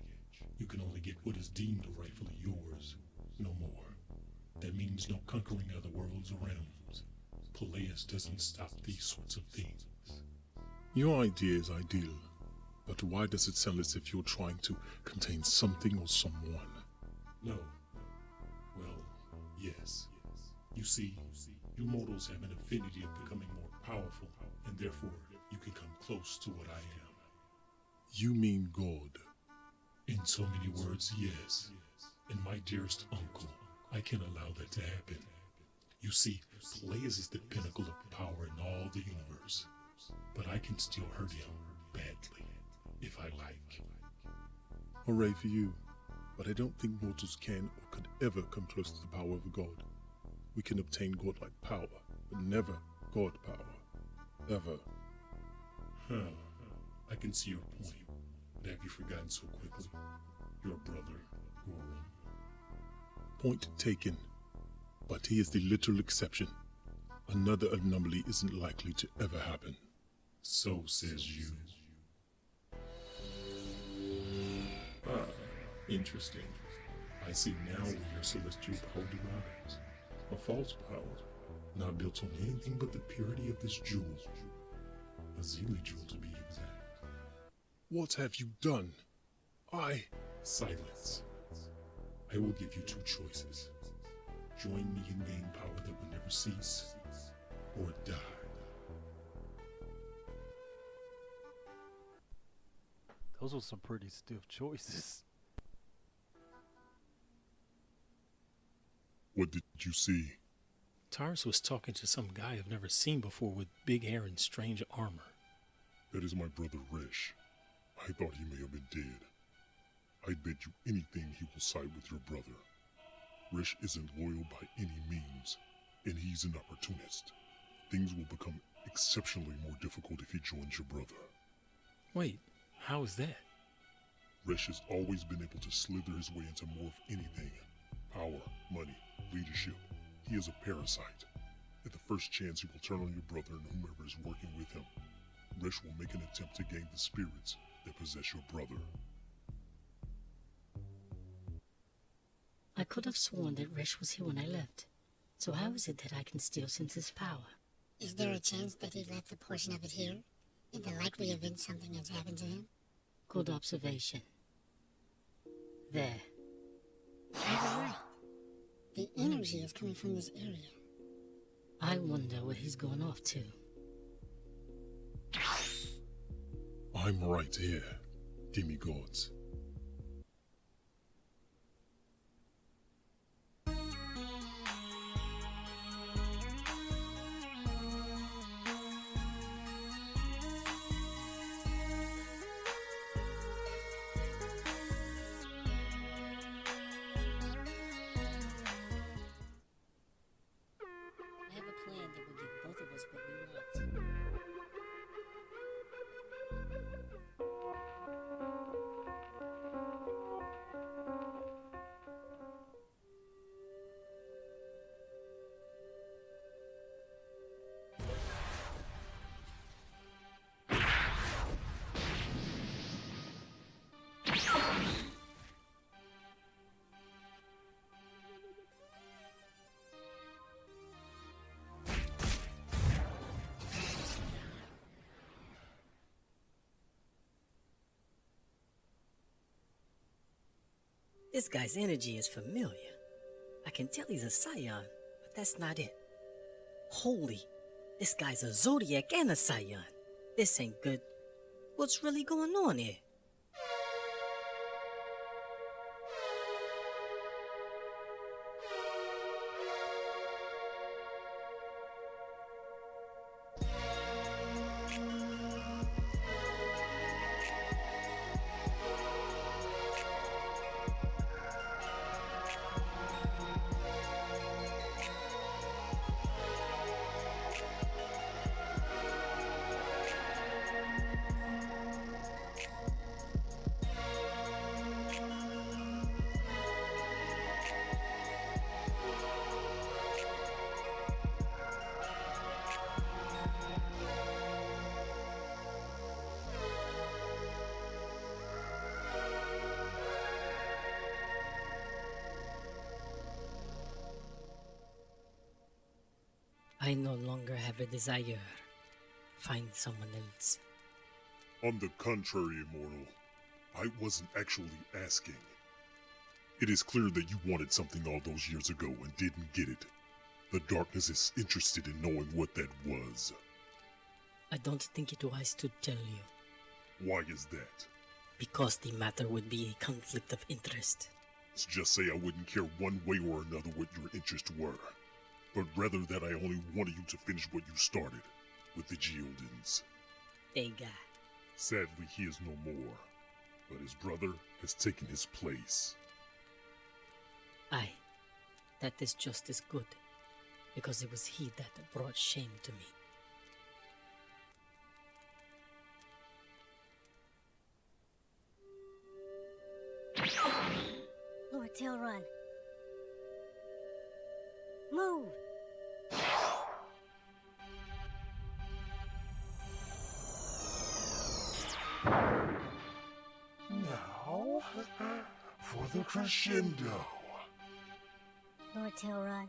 You can only get what is deemed rightfully yours, no more. That means no conquering other worlds or realms. Peleus doesn't stop these sorts of things. Your idea is ideal, but why does it sound as if you're trying to contain something or someone? No. Well, yes. You see, you mortals have an affinity of becoming more powerful, and therefore you can come close to what I am. You mean God? In so many words, yes. And my dearest uncle, I can allow that to happen. You see, Peleus is the pinnacle of power in all the universe. But I can still hurt him badly, if I like. Hooray for you. But I don't think mortals can or could ever come close to the power of a god. We can obtain godlike power, but never god power. Ever. I can see your point. But have you forgotten so quickly? Your brother, Gorum. Point taken. But he is the literal exception. Another anomaly isn't likely to ever happen. So says you. Interesting. I see now where your celestial power derives. A false power, not built on anything but the purity of this jewel. A Zealy jewel to be exact. What have you done? Silence. I will give you two choices. Join me and gain power that will never cease, or die. Those were some pretty stiff choices. What did you see? Taurus was talking to some guy I've never seen before with big hair and strange armor. That is my brother Resh. I thought he may have been dead. I'd bet you anything he will side with your brother. Resh isn't loyal by any means, and he's an opportunist. Things will become exceptionally more difficult if he joins your brother. Wait, how is that? Resh has always been able to slither his way into more of anything. Power, money, leadership. He is a parasite. At the first chance, he will turn on your brother and whomever is working with him. Resh will make an attempt to gain the spirits that possess your brother. I could have sworn that Resh was here when I left. So how is it that I can still sense his power? Is there a chance that he left a portion of it here? In the likely event something has happened to him? Good observation. There. I was right. The energy is coming from this area. I wonder where he's going off to. I'm right here, demigods. I have a plan that will give both of us what we want. This guy's energy is familiar. I can tell he's a Scion, but that's not it. Holy, this guy's a Zodiac and a Scion. This ain't good. What's really going on here? have a desire, find someone else. On the contrary, Immortal, I wasn't actually asking. It is clear that you wanted something all those years ago and didn't get it. The darkness is interested in knowing what that was. I don't think it wise to tell you. Why is that? Because the matter would be a conflict of interest. Let's just say I wouldn't care one way or another what your interests were, but rather that I only wanted you to finish what you started with the Geodins. Ega. Sadly, he is no more, but his brother has taken his place. Aye, that is just as good, because it was he that brought shame to me. Lord Tailrun. Move! Now, for the crescendo. Lord Tailrun,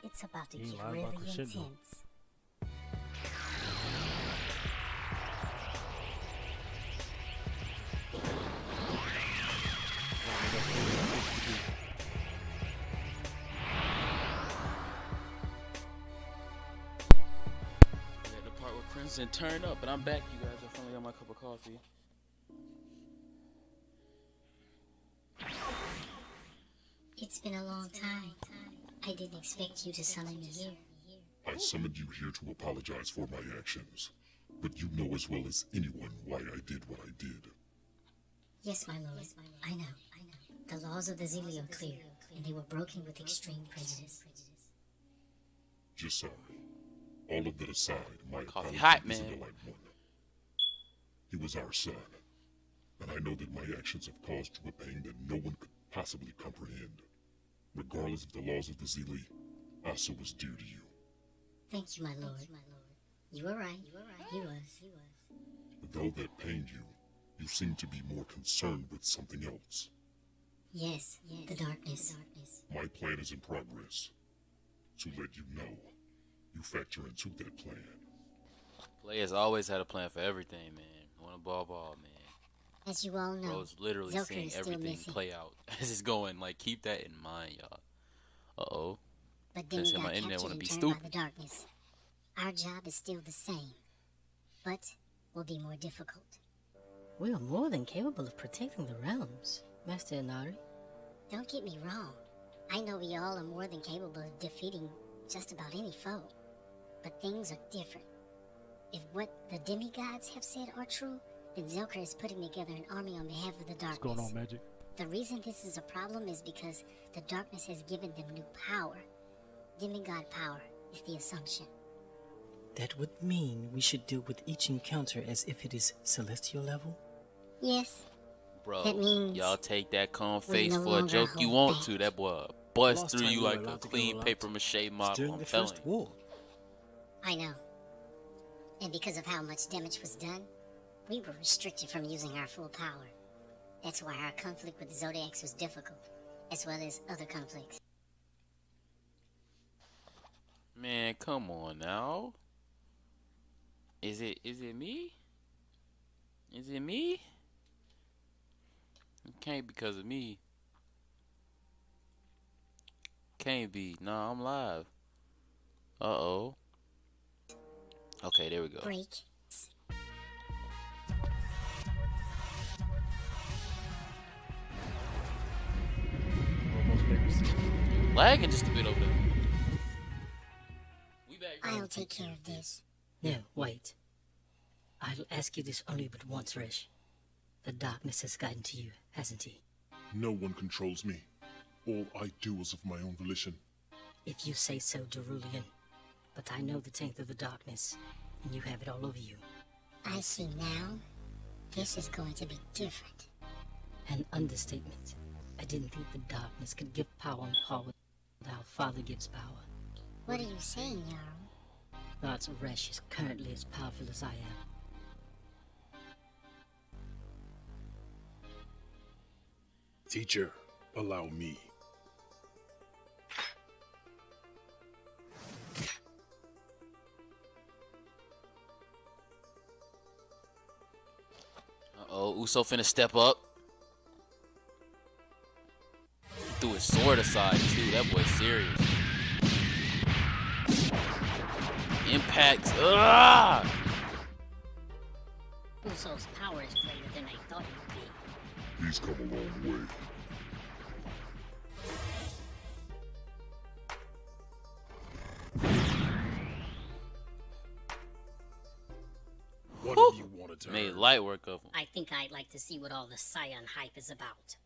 it's about to get really intense. And turn up, and I'm back, you guys. I finally got my cup of coffee. It's been a long time. I didn't expect you to summon me here. I summoned you here to apologize for my actions, but you know as well as anyone why I did what I did. Yes, my lord. I know. The laws of the Zilli are clear, and they were broken with extreme prejudice. Just sorry. All of that aside, my apology isn't a light one. He was our son, and I know that my actions have caused you a pain that no one could possibly comprehend. Regardless of the laws of the Zilli, Asa was dear to you. Thank you, my lord. You were right. He was. But though that pained you, you seem to be more concerned with something else. Yes, the darkness. My plan is in progress. To let you know, you factor into that plan. Players always had a plan for everything, man. Want a ball, man. As you all know, Bro's literally Zelker seeing is still everything missing. play out as it's going. Like, keep that in mind, y'all. Uh-oh. But then we got my internet captured wanna and be turned stupid. by the darkness. Our job is still the same, but will be more difficult. We are more than capable of protecting the realms, Master Inari. Don't get me wrong. I know we all are more than capable of defeating just about any foe. But things are different. If what the demigods have said are true, then Zelker is putting together an army on behalf of the darkness. What's going on, Magic? The reason this is a problem is because the darkness has given them new power. Demigod power is the assumption. That would mean we should deal with each encounter as if it is celestial level? Yes. Bro, That means y'all take that calm we face no for a longer joke you hold want back. to. That boy bust Last through time you we were like a allowed to go clean allowed paper to. mache It's model, during I'm the telling First you. War. I know. And because of how much damage was done, we were restricted from using our full power. That's why our conflict with the Zodiacs was difficult, as well as other conflicts. Man, come on now. Is it me? Is it me? It can't be because of me. Can't be. Nah, I'm live. Uh-oh. Okay, there we go. Break. Lagging just a bit over there. We back. I'll take care of this. No, wait. I'll ask you this only but once, Rish. The darkness has gotten to you, hasn't he? No one controls me. All I do is of my own volition. If you say so, Derulian. But I know the taint of the darkness, and you have it all over you. I see now. This is going to be different. An understatement. I didn't think the darkness could give power on par with how Father gives power. What are you saying, Jarl? God's Resh is currently as powerful as I am. Teacher, allow me. Oh, Uso finna step up. He threw his sword aside too. That boy's serious. Impacts. Ugh! Uso's power is greater than I thought it would be. He's come a long way. What do you want to Made light work of him. I think I'd like to see what all the Scion hype is about.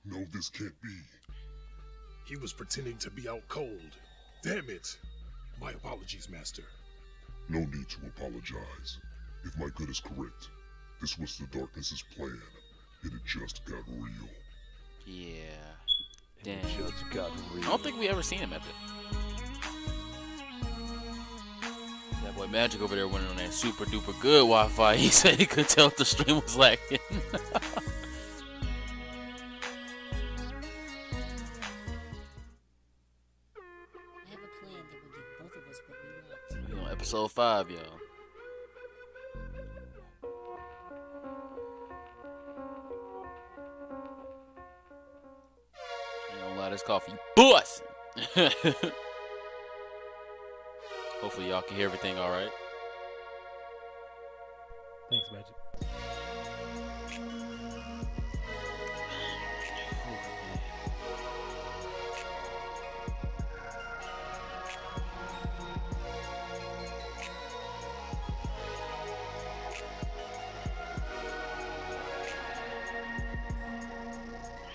No, this can't be. He was pretending to be out cold. Damn it. My apologies, Master. No need to apologize. If my gut is correct, this was the Darkness's plan, and it just got real. Yeah. Damn. It just got real. I don't think we ever seen him at that. That boy Magic over there went on that super duper good Wi-Fi. He said he could tell if the stream was lagging. Episode 5, y'all. Ain't gonna lie, this coffee bussin'. Hopefully y'all can hear everything all right. Thanks, Magic.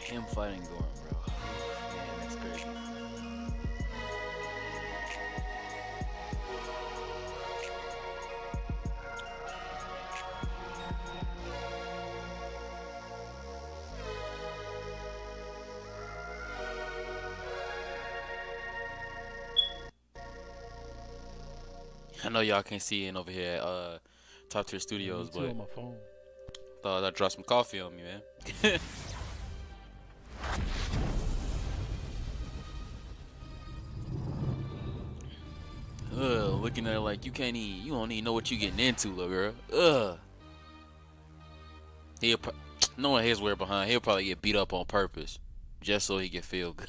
Him fighting Gorm, bro. Man, that's crazy. I know y'all can't see it over here at Top Tier Studios, but on my phone. Thought I'd drop some coffee on me, man. Looking at it like you don't even know what you getting into, little girl. Knowing his way behind, he'll probably get beat up on purpose, just so he can feel good.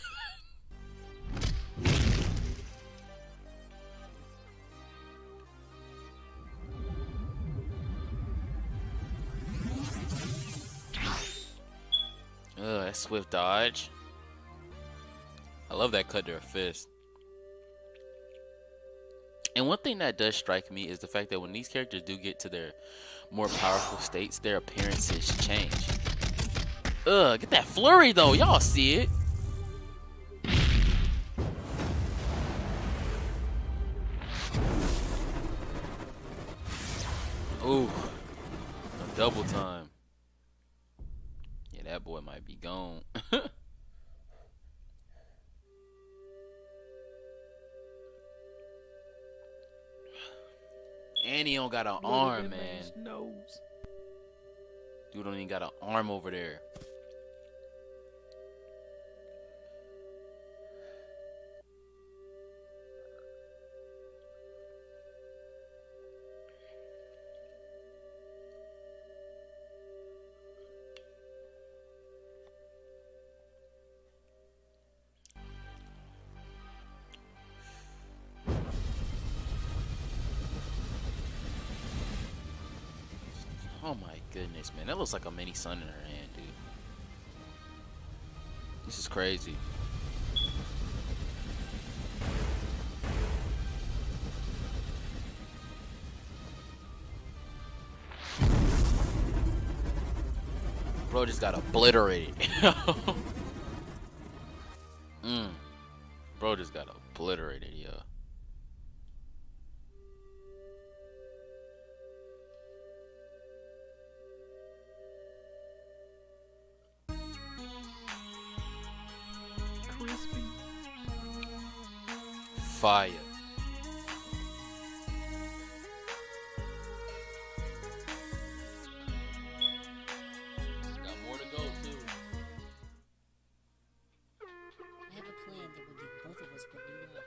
That swift dodge. I love that cut to her fist. And one thing that does strike me is the fact that when these characters do get to their more powerful states, their appearances change. Get that flurry though, y'all see it. Ooh, a double time. Yeah, that boy might be gone. And he don't got an arm, man. Dude don't even got an arm over there. Oh my goodness, man. That looks like a mini sun in her hand, dude. This is crazy. Bro just got obliterated. Bro just got obliterated, yo. Fire. Got more to go too. I have a plan that will give both of us what we want.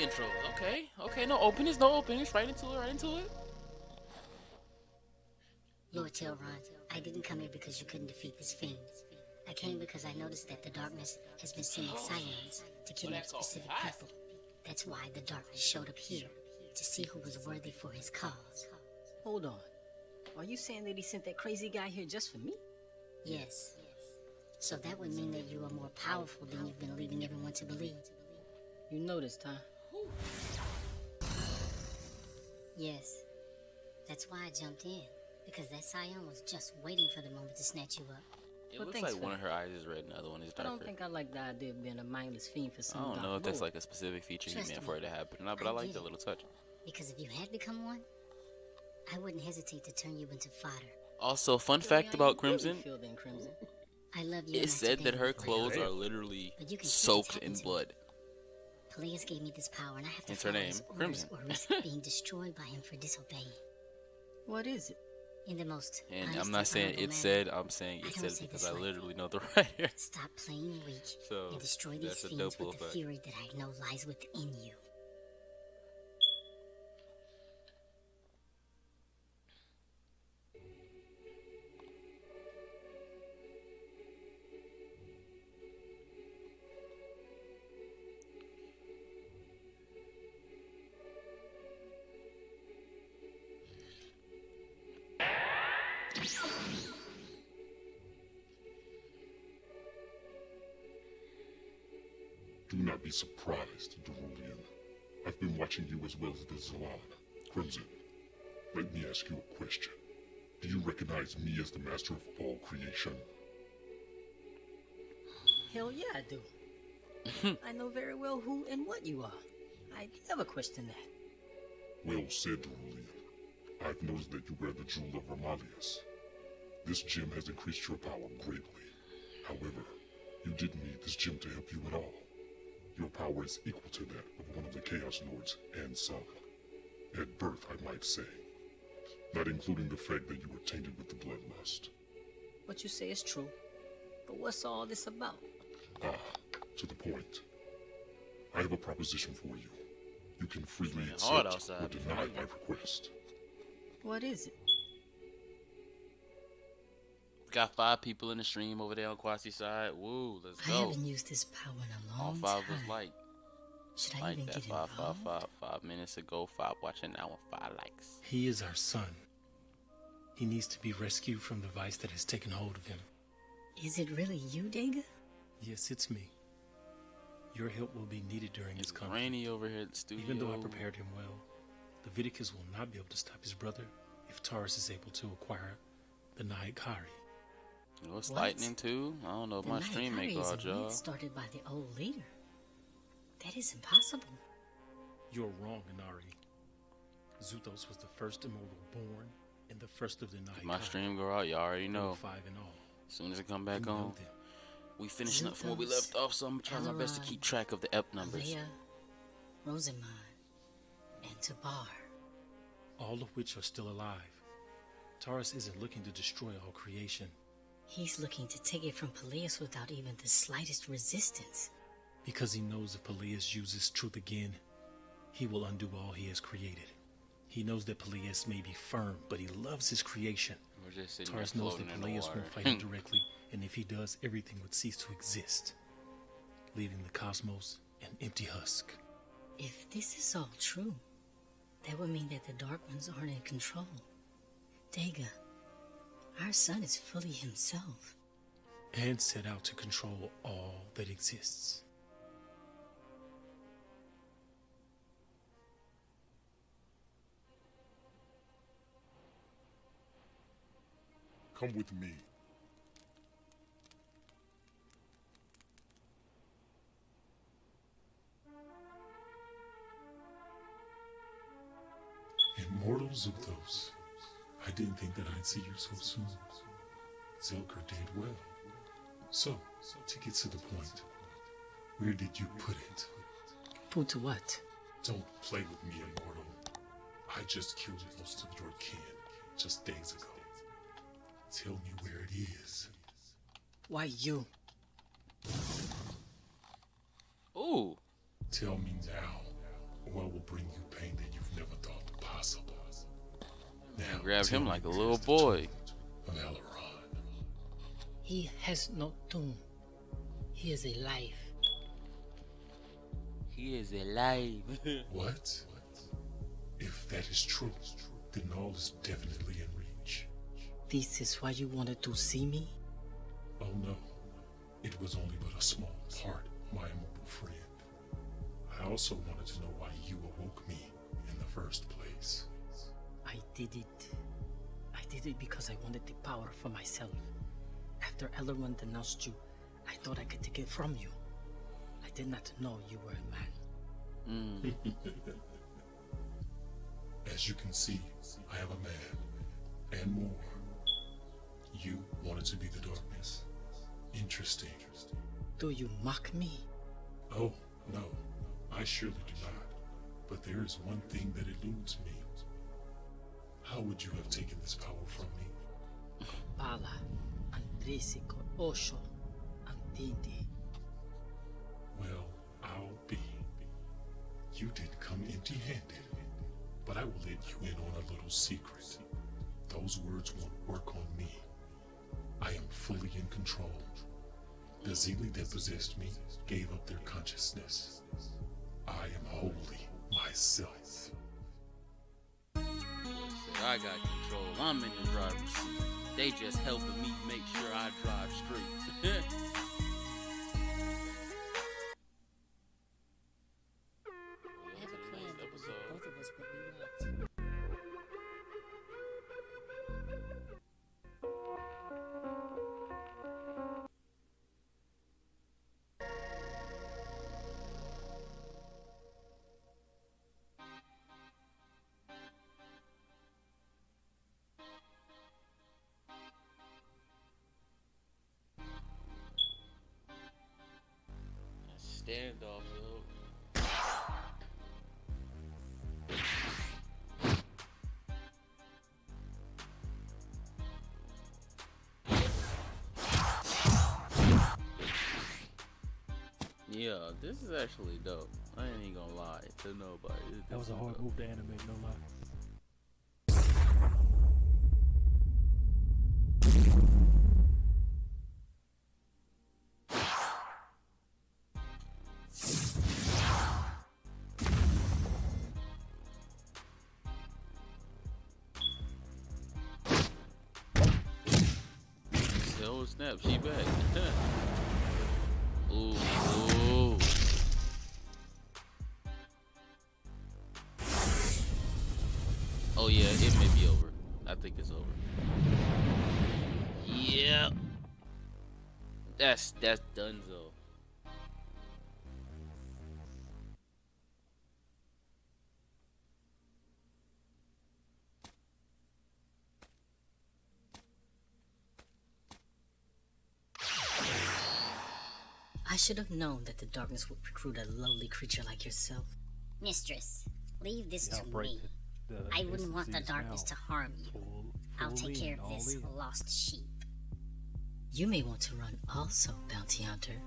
intros. Okay, okay, no openings, no openings. Right into it, right into it. Lord Telron, I didn't come here because you couldn't defeat this fiend. I came because I noticed that the darkness has been sending scions to kidnap specific people. That's why the darkness showed up here, to see who was worthy for his cause. Hold on. Are you saying that he sent that crazy guy here just for me? Yes. So that would mean that you are more powerful than you've been leading everyone to believe. You noticed, huh? Yes. That's why I jumped in. Because that scion was just waiting for the moment to snatch you up. It looks like one of her eyes is red and the other one is darker. I don't think I like the idea of being a mindless fiend for some I don't know if that's like a specific feature he meant for it to happen or not, but I like the little touch. Because if you had become one, I wouldn't hesitate to turn you into fodder. Also, fun fact about Crimson. I love you. It said that her clothes are literally soaked in blood. Peleus gave me this power, and I have to follow his orders or risk being destroyed by him for disobeying. What is it? In the most and I'm not saying it said, I'm saying it said because I literally know the writer. Stop playing weak and destroy these that's fiends with the fury that I know lies within you. Do not be surprised, Derulian. I've been watching you as well as the Zalan. Crimson, let me ask you a question. Do you recognize me as the master of all creation? Hell yeah, I do. I know very well who and what you are. I never question that. Well said, Derulian. I've noticed that you wear the Jewel of Romalius. This gem has increased your power greatly. However, you didn't need this gem to help you at all. Your power is equal to that of one of the Chaos Lords and some. At birth, I might say. Not including the fact that you were tainted with the bloodlust. What you say is true. But what's all this about? To the point. I have a proposition for you. You can freely accept or deny my request. What is it? Got 5 people in the stream over there on Kwasi's side. Woo, let's go. I haven't used this power in a long time. All 5 was like. Should I like even that. get involved? 5 minutes ago. 5 watching now and 5 likes. He is our son. He needs to be rescued from the vice that has taken hold of him. Is it really you, Dega? Yes, it's me. Your help will be needed during his conflict. Rainy over here at the studio. Even though I prepared him well, Leviticus will not be able to stop his brother if Taurus is able to acquire the Nahikari. You know, it's lightning too. I don't know if my stream may God, y'all. Started by the old leader. That is impossible. You're wrong, Inari. Zuthos was the first immortal born and the first of the Nahikari. My stream go out, y'all already know. 5 in all. As soon as it come back on, we finishing up from where we left off, so I'm trying my best to keep track of the EP numbers. Leia, Rosamond, and Tabar. All of which are still alive. Taurus isn't looking to destroy all creation. He's looking to take it from Peleus without even the slightest resistance. Because he knows if Peleus uses truth again, he will undo all he has created. He knows that Peleus may be firm, but he loves his creation. Taurus knows that Peleus won't fight him directly, and if he does, everything would cease to exist, leaving the cosmos an empty husk. If this is all true, that would mean that the Dark Ones aren't in control. Dega, our son is fully himself. And set out to control all that exists. Come with me. Immortal Zuthos. I didn't think that I'd see you so soon. Zelker did well. So, to get to the point, where did you put it? Put to what? Don't play with me, Immortal. I just killed most of your kin just days ago. Tell me where it is. Why you? Ooh. Tell me now. or I will bring you pain that you've never thought possible. Now, grabbed him like a little the boy. Of R.O.D. He has no tomb. He is alive. He is alive. What? If that is true, then all is definitely in reach. This is why you wanted to see me? Oh no, it was only but a small part of my immortal friend. I also wanted to know why you awoke me in the first place. I did it. I did it because I wanted the power for myself. After Elrond denounced you, I thought I could take it from you. I did not know you were a man. As you can see, I am a man, and more. You wanted to be the darkness. Interesting. Do you mock me? Oh, no, I surely do not. But there is one thing that eludes me. How would you have taken this power from me? Pala, Andrisico, Osho, Antindi. Well, I'll be. You didn't come empty-handed, but I will let you in on a little secret. Those words won't work on me. I am fully in control. The Zeeli that possessed me gave up their consciousness. I am wholly myself. I got control. I'm in the driver's seat. They just helping me make sure I drive straight. Standoff, yo. Yeah, this is actually dope. I ain't gonna lie to nobody. That was a hard move to animate, no lie. Oh snap, she back. Ooh, ooh. Oh yeah, it may be over. I think it's over. Yeah. That's donezo. I should have known that the darkness would recruit a lowly creature like yourself. Mistress, leave this to me. I wouldn't want the darkness to harm you. I'll take care of this lost sheep. You may want to run also, bounty hunter.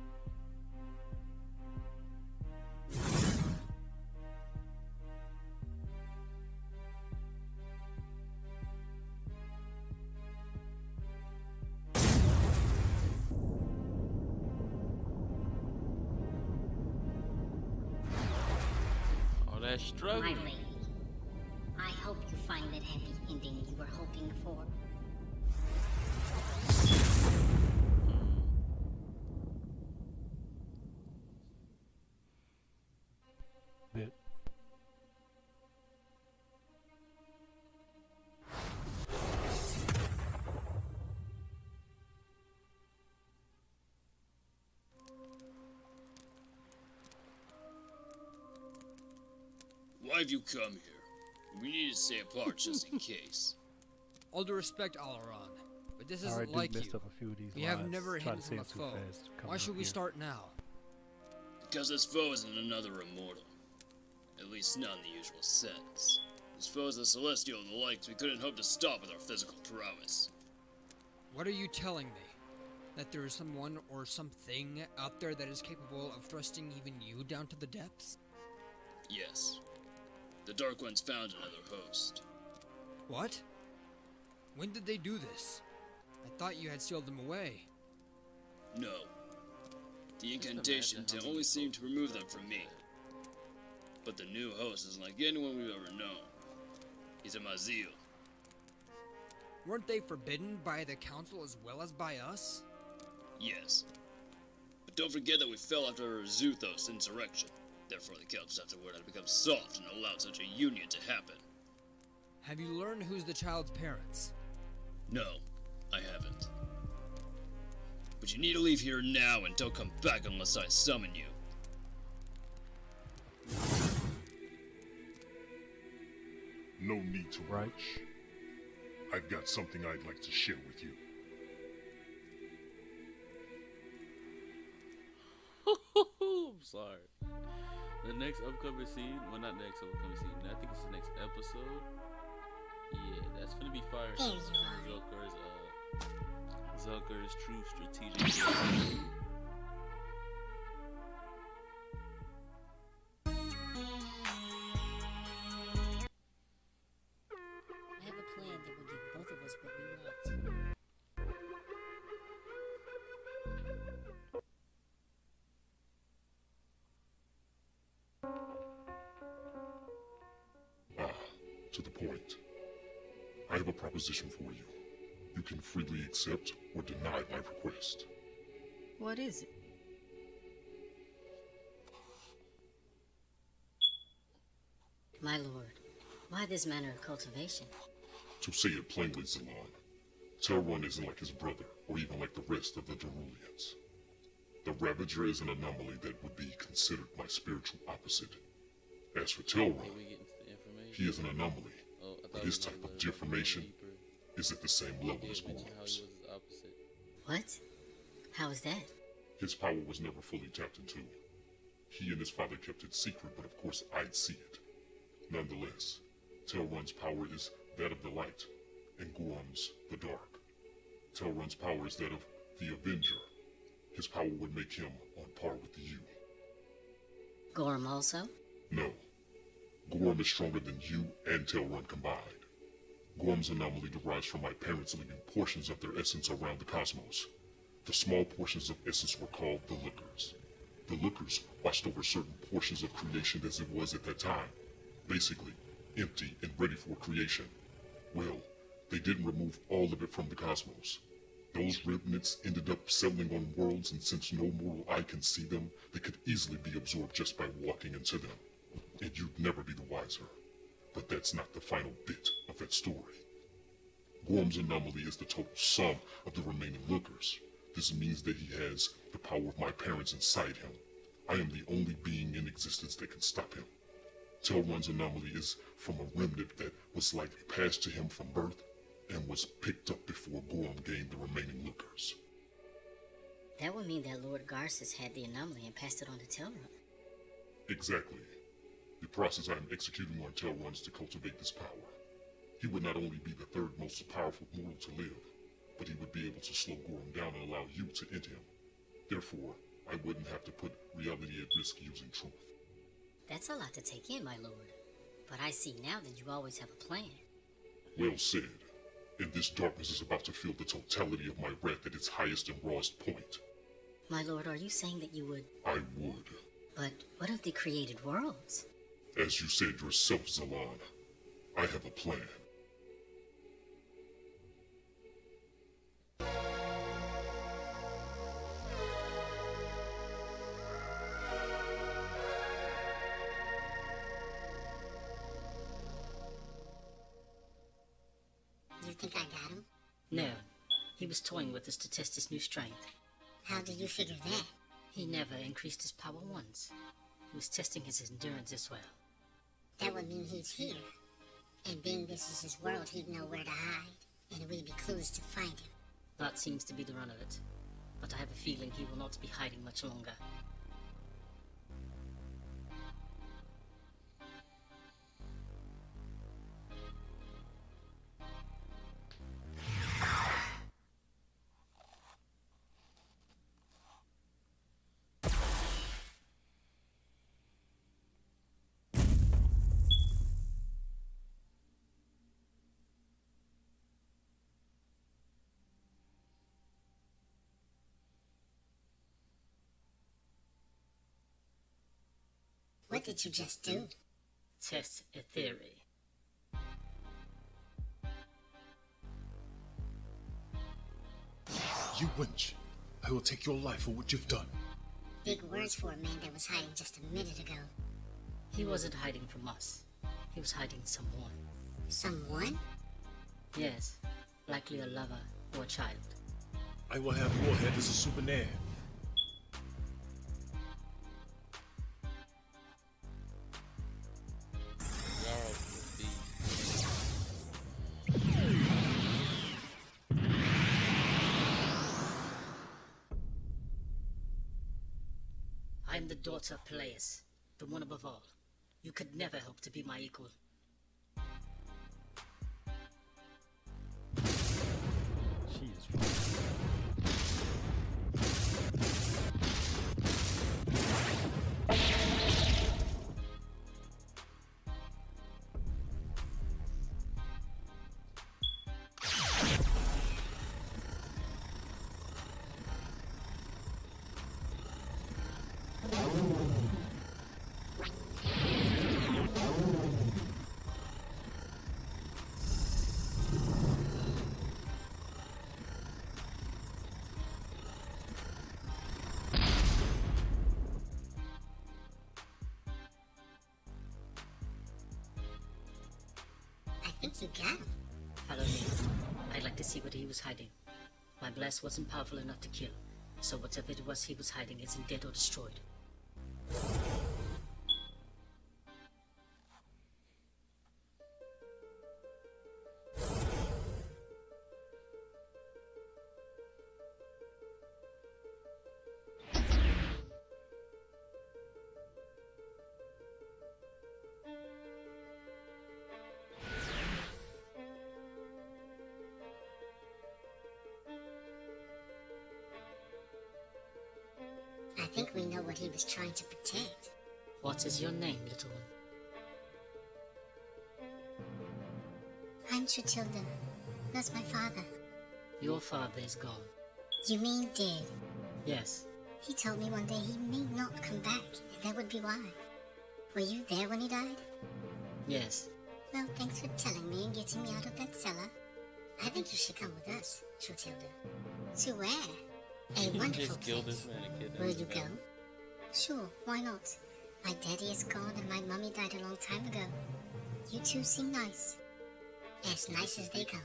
Struggling. My lady, I hope you find that happy ending you were hoping for. Bit. Why've you come here? We need to stay apart just in case. All due respect, Alaron, but this isn't like you. We have never hidden from a foe. Why should we start now? Because this foe isn't another immortal. At least not in the usual sense. This foe is a celestial and the likes we couldn't hope to stop with our physical prowess. What are you telling me? That there is someone or something out there that is capable of thrusting even you down to the depths? Yes. The Dark Ones found another host. What? When did they do this? I thought you had sealed them away. No. The incantation only seemed to remove them from me. But the new host isn't like anyone we've ever known. He's a Mazil. Weren't they forbidden by the council as well as by us? Yes. But don't forget that we fell after a Zuthos insurrection. Therefore, the council afterward had become soft and allowed such a union to happen. Have you learned who's the child's parents? No, I haven't. But you need to leave here now and don't come back unless I summon you. No need to rush. I've got something I'd like to share with you. I'm sorry. The next upcoming scene, well, not next upcoming scene, I think it's the next episode. Yeah, that's gonna be fire. Zelker's true strategic. I have a plan that will give both of us what we want. To the point. I have a proposition for you. You can freely accept or deny my request. What is it? My lord, why this manner of cultivation? To say it plainly, Zalon, Telrun isn't like his brother, or even like the rest of the Darulians. The Ravager is an anomaly that would be considered my spiritual opposite. As for Telrun, he is an anomaly, but his type of deformation is at the same level as Gorm's. What? How is that? His power was never fully tapped into. He and his father kept it secret, but of course I'd see it. Nonetheless, Telrun's power is that of the light, and Gorm's the dark. Telrun's power is that of the Avenger. His power would make him on par with you. Gorm also? No. Gorm is stronger than you and Telrun combined. Gorm's anomaly derives from my parents leaving portions of their essence around the cosmos. The small portions of essence were called the Lookers. The Lookers watched over certain portions of creation as it was at that time. Basically, empty and ready for creation. Well, they didn't remove all of it from the cosmos. Those remnants ended up settling on worlds, and since no mortal eye can see them, they could easily be absorbed just by walking into them. And you'd never be the wiser. But that's not the final bit of that story. Gorm's anomaly is the total sum of the remaining Lookers. This means that he has the power of my parents inside him. I am the only being in existence that can stop him. Telrun's anomaly is from a remnant that was likely passed to him from birth and was picked up before Gorm gained the remaining Lookers. That would mean that Lord Garces had the anomaly and passed it on to Telrun. Exactly. The process I am executing on Telrun is to cultivate this power. He would not only be the third most powerful mortal to live, but he would be able to slow Gorm down and allow you to end him. Therefore, I wouldn't have to put reality at risk using truth. That's a lot to take in, my lord. But I see now that you always have a plan. Well said. And this darkness is about to feel the totality of my wrath at its highest and rawest point. My lord, are you saying that you would? I would. But what of the created worlds? As you said yourself, Zalon, I have a plan. You think I got him? No. He was toying with us to test his new strength. How did you figure that? He never increased his power once. He was testing his endurance as well. That would mean he's here. And being this is his world, he'd know where to hide. And we'd be clues to find him. That seems to be the run of it. But I have a feeling he will not be hiding much longer. did you just do? Test a theory. You wench. I will take your life for what you've done. Big words for a man that was hiding just a minute ago. He wasn't hiding from us. He was hiding someone. Someone? Yes, likely a lover or a child. I will have your head as a souvenir. I'm the daughter of Peleus, the one above all. You could never hope to be my equal. She is fine. I think you got him. Follow me. I'd like to see what he was hiding. My blast wasn't powerful enough to kill, so whatever it was he was hiding isn't dead or destroyed. I think we know what he was trying to protect. What is your name, little one? I'm Trutilda. That's my father. Your father is gone. You mean dead? Yes. He told me one day he may not come back, and that would be why. Were you there when he died? Yes. Well, thanks for telling me and getting me out of that cellar. I think you should come with us, Trutilda. To where? A wonderful place. Will you go? Sure, why not? My daddy is gone and my mummy died a long time ago. You two seem nice. As nice as they come.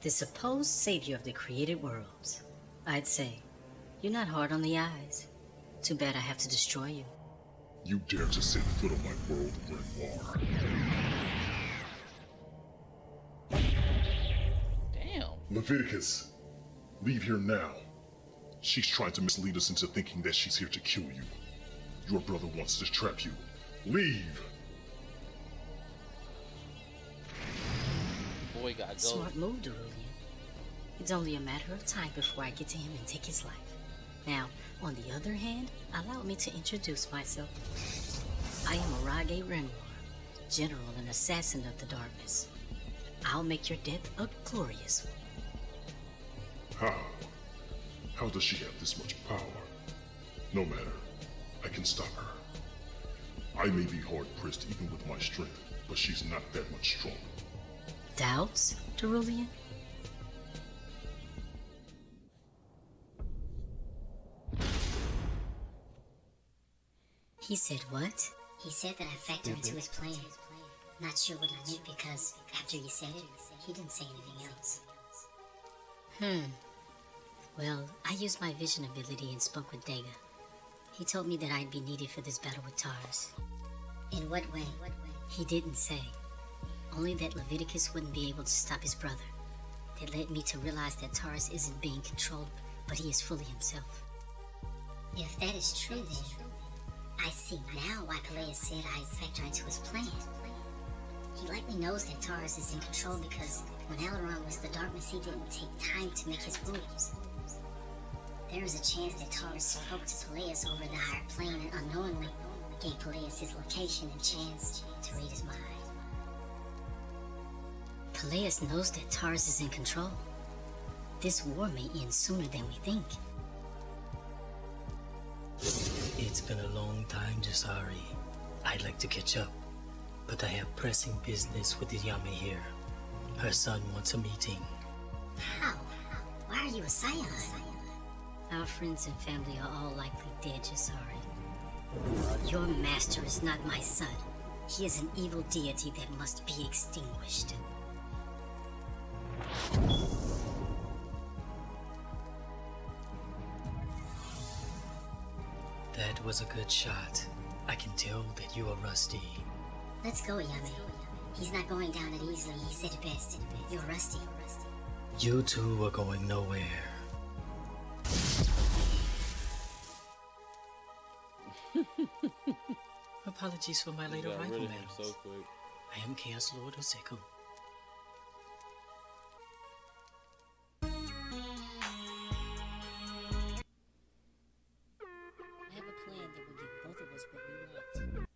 The supposed savior of the created worlds. I'd say, you're not hard on the eyes. Too bad I have to destroy you. You dare to set foot on my world, Renoir. Damn. Leviticus, leave here now. She's trying to mislead us into thinking that she's here to kill you. Your brother wants to trap you. Leave! Boy got go. Smart move, Derulian. It's only a matter of time before I get to him and take his life. Now, on the other hand, allow me to introduce myself. I am R.O.D, General and Assassin of the Darkness. I'll make your death a glorious one. How? How does she have this much power? No matter. I can stop her. I may be hard-pressed even with my strength, but she's not that much stronger. Doubts, Derulian? He said what? He said that I factor into his plan. Not sure what he meant because after he said it, he didn't say anything else. Well, I used my vision ability and spoke with Dega. He told me that I'd be needed for this battle with Tars. In what way? He didn't say. Only that Leviticus wouldn't be able to stop his brother. That led me to realize that Tars isn't being controlled, but he is fully himself. If that is true, then I see now why Peleus said I'd factor into his plan. He likely knows that Tars is in control because when Aileron was the darkness, he didn't take time to make his moves. There is a chance that Taurus spoke to Peleus over the higher plane and unknowingly gave Peleus his location and chance to read his mind. Peleus knows that Taurus is in control. This war may end sooner than we think. It's been a long time, Jasari. I'd like to catch up, but I have pressing business with the Yame here. Her son wants a meeting. How? Why are you a Scion? Our friends and family are all likely dead, Jasari. Your master is not my son. He is an evil deity that must be extinguished. That was a good shot. I can tell that you are rusty. Let's go, Yame. He's not going down it easily. He said it best. You're rusty. You two are going nowhere. Apologies for my late arrival, madam. So quick. I am Chaos Lord Oseko. I have a plan that will give both of us what we want.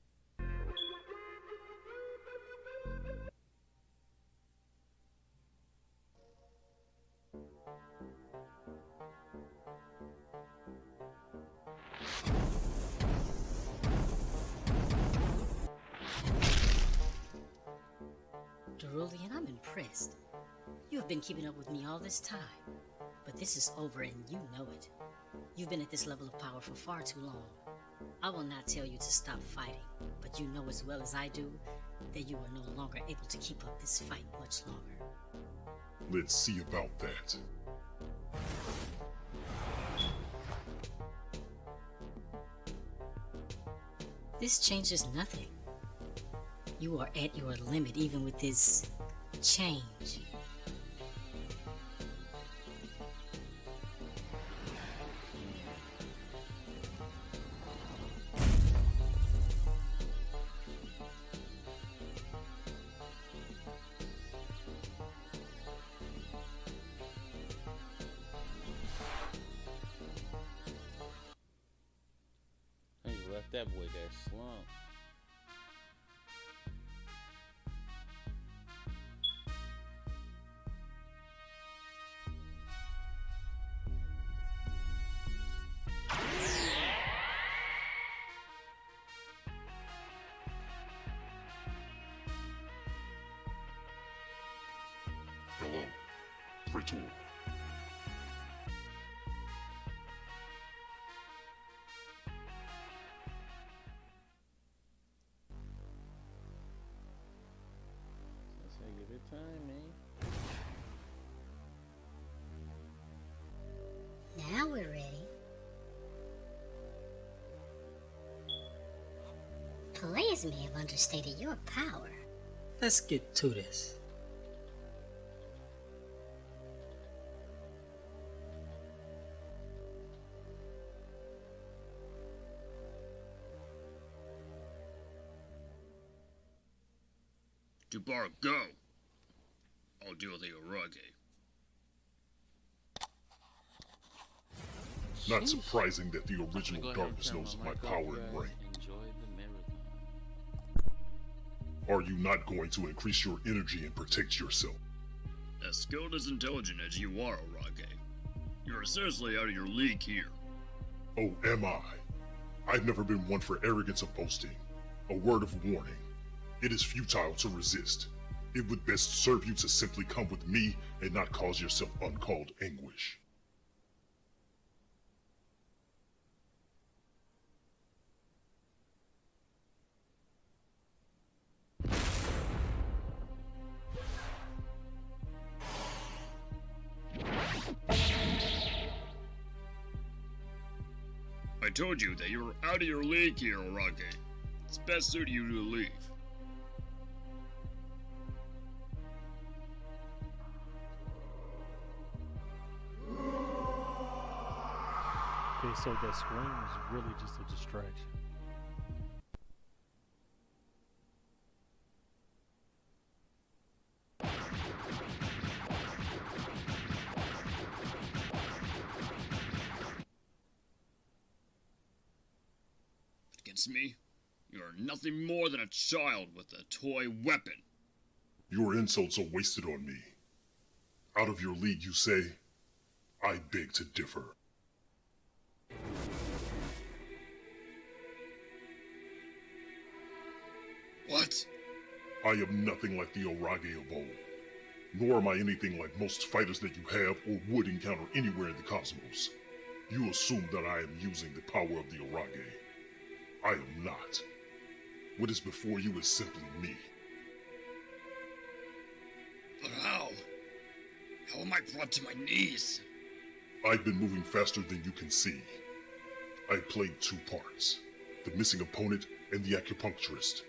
Cerulean, I'm impressed. You have been keeping up with me all this time. But this is over and you know it. You've been at this level of power for far too long. I will not tell you to stop fighting, but you know as well as I do that you are no longer able to keep up this fight much longer. Let's see about that. This changes nothing. You are at your limit even with this change. Hey, you left that boy there slump. Hello, Praetor. Let's say give it time, man. Now we're ready. Peleus may have understated your power. Let's get to this. Dubar, go! I'll deal with the R.O.D. Not surprising that the original darkness knows of my power and rank. Are you not going to increase your energy and protect yourself? As skilled as intelligent as you are, R.O.D. You're seriously out of your league here. Oh, am I? I've never been one for arrogance or boasting. A word of warning. It is futile to resist. It would best serve you to simply come with me and not cause yourself uncalled anguish. I told you that you were out of your league here, R.O.D. It's best suited you to leave. Okay, so that scream was really just a distraction. against me. You're nothing more than a child with a toy weapon. Your insults are wasted on me. Out of your league, you say? I beg to differ. What? I am nothing like the R.O.D of old. Nor am I anything like most fighters that you have or would encounter anywhere in the cosmos. You assume that I am using the power of the R.O.D. I am not. What is before you is simply me. But how? How am I brought to my knees? I've been moving faster than you can see. I played two parts, the missing opponent and the acupuncturist.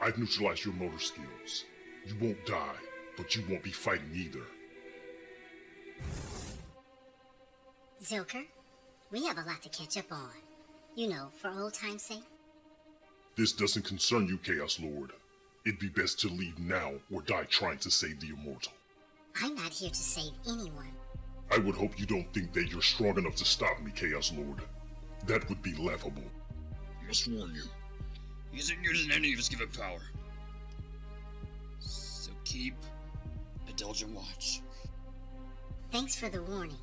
I've neutralized your motor skills. You won't die, but you won't be fighting either. Zilker, we have a lot to catch up on. You know, for old time's sake. This doesn't concern you, Chaos Lord. It'd be best to leave now or die trying to save the immortal. I'm not here to save anyone. I would hope you don't think that you're strong enough to stop me, Chaos Lord. That would be laughable. I must warn you, he isn't using any of his given power. So keep a diligent watch. Thanks for the warning.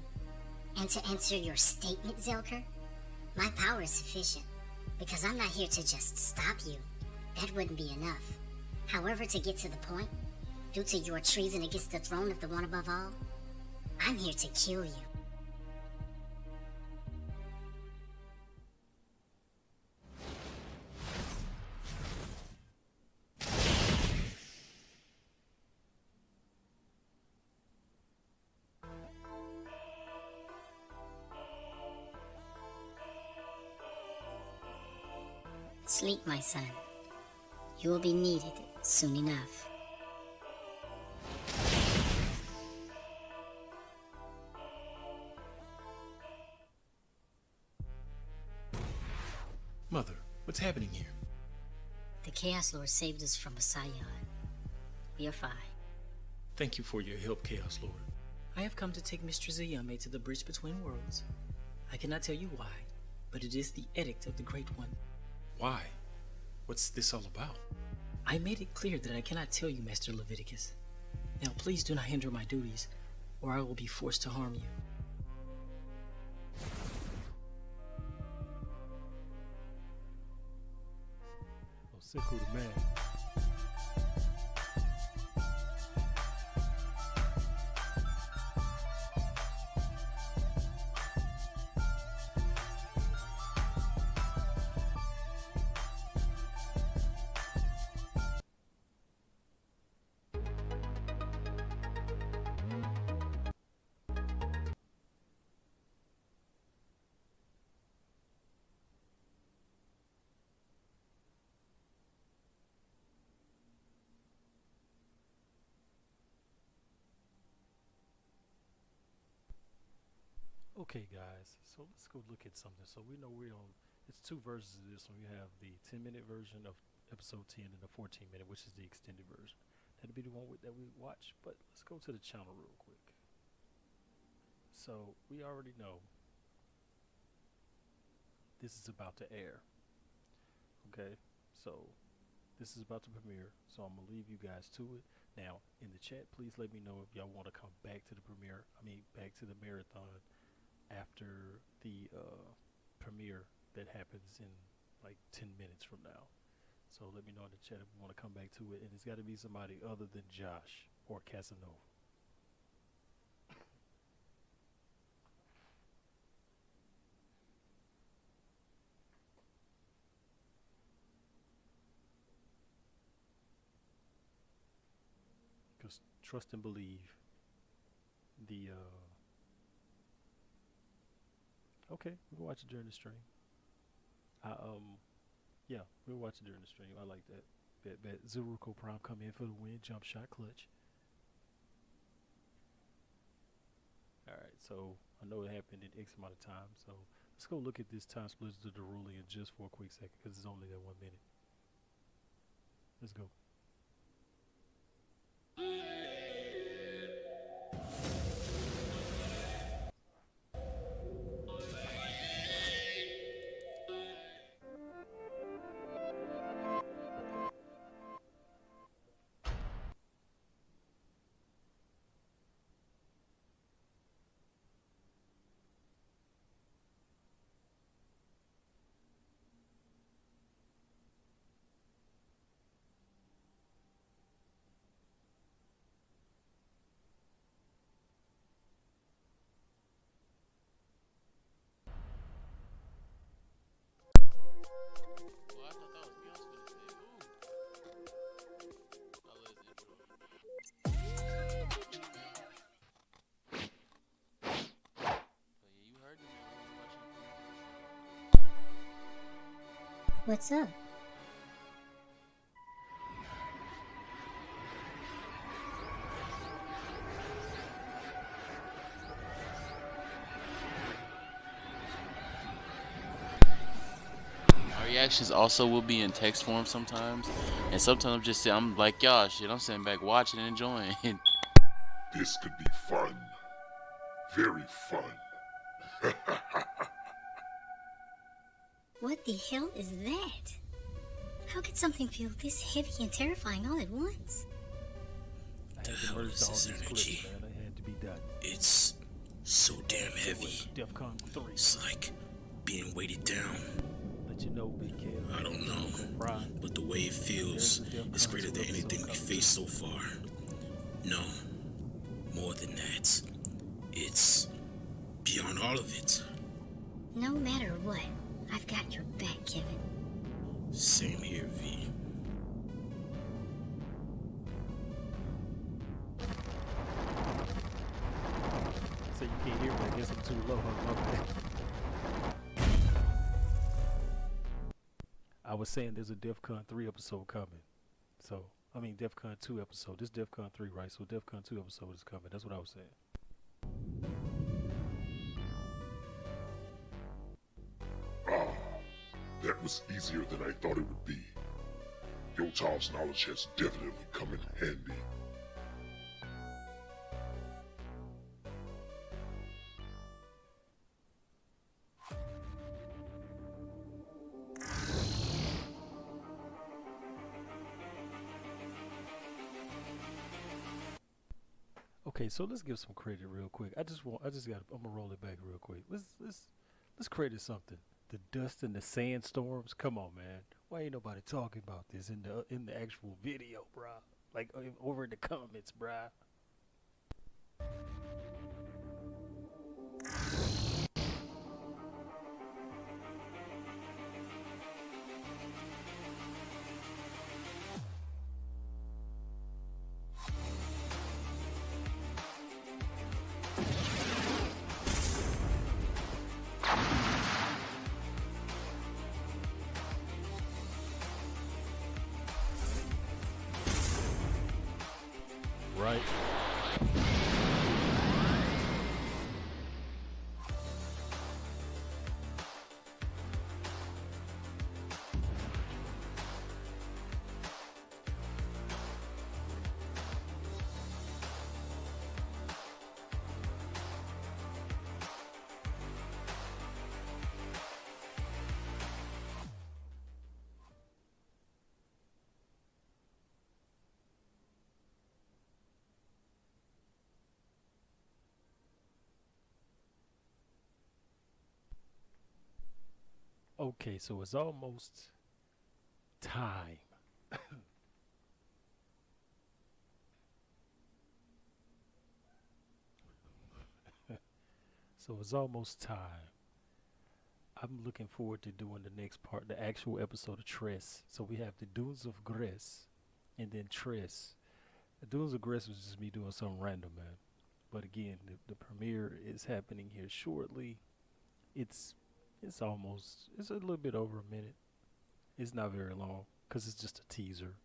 And to answer your statement, Zilker, my power is sufficient, because I'm not here to just stop you. That wouldn't be enough. However, to get to the point, due to your treason against the throne of the One Above All, I'm here to kill you. Sleep, my son. You will be needed soon enough. Mother, what's happening here? The Chaos Lord saved us from a Scion. We are fine. Thank you for your help, Chaos Lord. I have come to take Mistress Ayame to the bridge between worlds. I cannot tell you why, but it is the edict of the Great One. Why? What's this all about? I made it clear that I cannot tell you, Master Leviticus. Now please do not hinder my duties, or I will be forced to harm you. Sickle the man. Okay guys, so let's go look at something. So we know we're on, it's two versions of this one. We have the 10-minute version of episode 10 and the 14-minute, which is the extended version. That'll be the one that we watch, but let's go to the channel real quick. So we already know this is about to air. Okay, so this is about to premiere, so I'm gonna leave you guys to it. Now in the chat, please let me know if y'all want to come back to the premiere, back to the marathon after the premiere that happens in like 10 minutes from now. So let me know in the chat if you want to come back to it, and it's got to be somebody other than Josh or Casanova. Because trust and believe the okay, we can watch it during the stream. Yeah, we'll watch it during the stream. I like that. Bet Zeruko Prime come in for the win, jump shot clutch. Alright, so I know it happened in X amount of time, so let's go look at this time split to the Derulian just for a quick second, because it's only that 1 minute. Let's go. What's up? My reactions also will be in text form sometimes, and sometimes I'm like, y'all, shit, I'm sitting back watching and enjoying. This could be fun. Very fun. What the hell is that? How could something feel this heavy and terrifying all at once? The hell is this energy? It's so damn heavy. It's like being weighted down. Let you know, big kid. I don't know, but the way it feels is greater than anything we faced so far. No, more than that. It's beyond all of it. No matter what, I've got your back, Kevin. Same here, V. So you can't hear me. I guess I'm too low. My bad. I was saying there's a DEFCON 3 episode coming. So, I mean DEFCON 2 episode. This DEFCON 3, right? So DEFCON 2 episode is coming. That's what I was saying. That was easier than I thought it would be. Your child's knowledge has definitely come in handy. Okay, so let's give some credit real quick. I'm gonna roll it back real quick. Let's credit something. The dust and the sandstorms. Come on, man. Why ain't nobody talking about this in the actual video, bruh? Like over in the comments, bruh. Right. Okay, so it's almost time. So it's almost time. I'm looking forward to doing the next part, the actual episode of Tress. So we have the Dunes of Gress and then Tress. The Dunes of Gress was just me doing something random, man. But again, the premiere is happening here shortly. It's a little bit over a minute. It's not very long because it's just a teaser.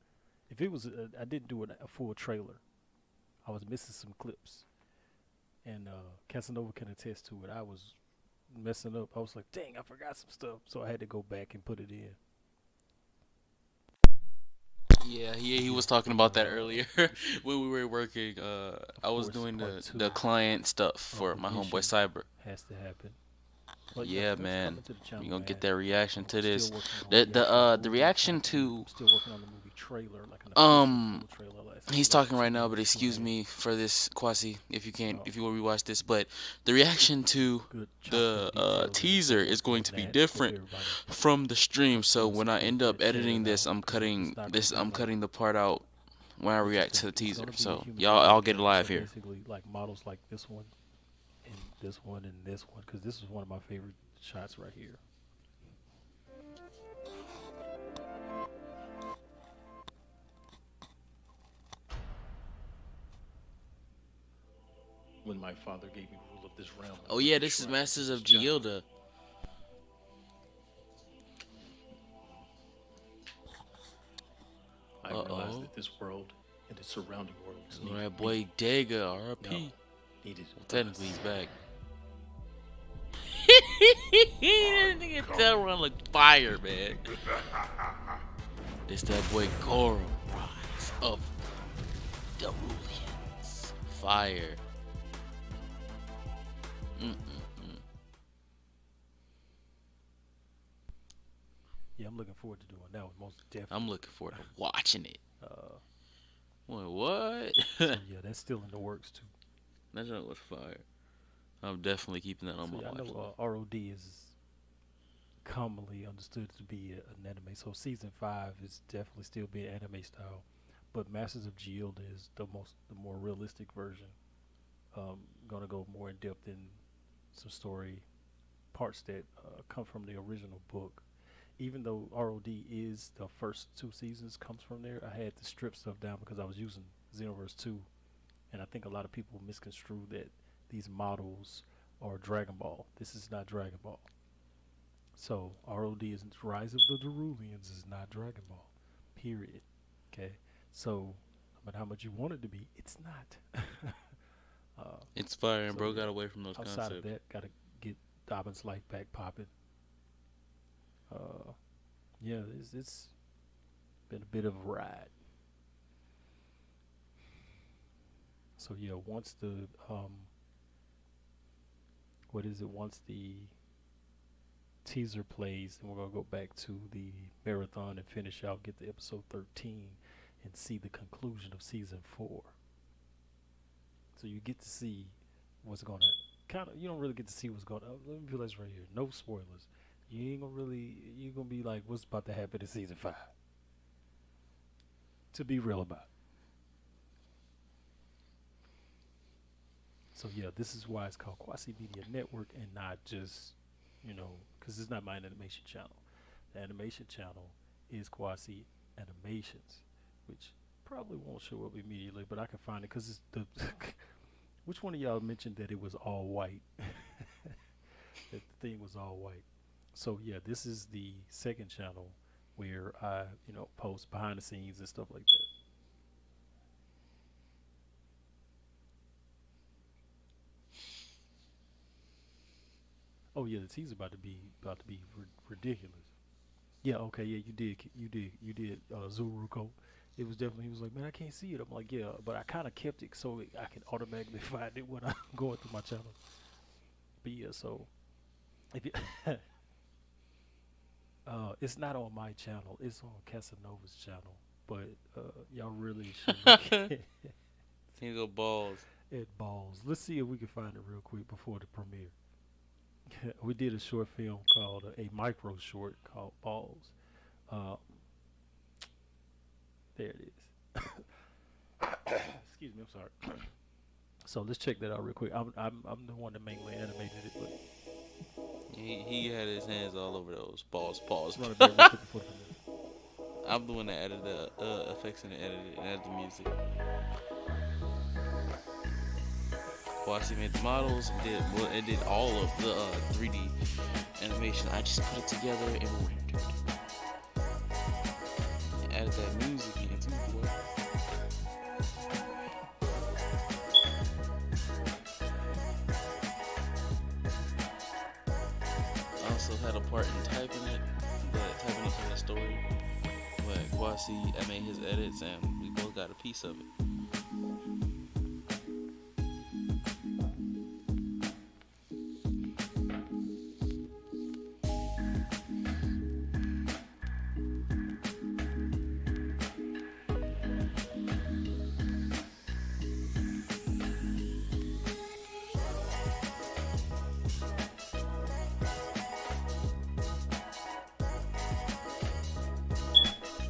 If it was, I didn't do a full trailer. I was missing some clips. And Casanova can attest to it. I was messing up. I was like, dang, I forgot some stuff. So I had to go back and put it in. Yeah, he was talking about that earlier when we were working. I was doing the client stuff for my homeboy Cyber. Has to happen. But yeah, man, you gonna get that reaction to this. The reaction to still working on the movie trailer, like an trailer. He's talking right now, but excuse me for this, Kwasi, if you will rewatch this. But the reaction to the teaser is going to be different from the stream. So when I end up editing this, I'm cutting the part out when I react to the teaser. So I'll get it live here. Basically, like models like this one, and this one, and this one, because this is one of my favorite shots right here. When my father gave me rule of this realm. Oh yeah, this is Masters of Gilda. this world and its surrounding worlds. So that boy Dega, R.I.P. No, needed technically he's back. That nigga tail run like fire, man. It's that boy Goro, rise of the Rulians. Fire. Yeah, I'm looking forward to doing that one, most definitely. I'm looking forward to watching it. What? So yeah, that's still in the works too. That joint was fire. I'm definitely keeping that on my watch list. R.O.D. is commonly understood to be an anime, so season 5 is definitely still being anime style, but Masters of Gilda is the more realistic version. Gonna go more in depth in some story parts that come from the original book. Even though R.O.D. is the first 2 seasons comes from there, I had to strip stuff down because I was using Xenoverse 2, and I think a lot of people misconstrue that these models are Dragon Ball. This is not Dragon Ball. So R.O.D. is Rise of the Derulians is not Dragon Ball. Period. Okay. So no matter how much you want it to be, it's not. It's fire, and so bro got away from those outside concepts. of that, gotta get Dobbin's life back popping. Yeah, it's been a bit of a ride. So yeah, once the once the teaser plays, then we're gonna go back to the marathon and finish out, get to episode 13 and see the conclusion of season 4. So you get to see what's gonna you don't really get to see what's gonna let me put this right here. No spoilers. You're gonna be like, what's about to happen in season 5? To be real about it. So yeah, this is why it's called Quasi Media Network and not just, because it's not my animation channel. The animation channel is Quasi Animations, which probably won't show up immediately, but I can find it because it's the. Which one of y'all mentioned that it was all white? That the thing was all white. So yeah, this is the second channel where I, post behind the scenes and stuff like that. Oh yeah, the teaser about to be ridiculous. Yeah, okay, yeah, you did Zuruko. It was definitely, he was like, man, I can't see it. I'm like, yeah, but I kind of kept it so I can automatically find it when I'm going through my channel. But yeah, so if you it's not on my channel, it's on Casanova's channel, but y'all really should look at it. Can go balls. It balls. Let's see if we can find it real quick before the premiere. We did a short film called a micro short called Balls. There it is. Excuse me, I'm sorry. So let's check that out real quick. I'm the one that mainly animated it, but he had his hands all over those balls. Pause. I'm the one that added the effects and edited and added the music. Quasi made the models and did all of the 3D animation. I just put it together and rendered. And added that music in too, boy. I also had a part in typing it from the story. But Quasi, I made his edits and we both got a piece of it.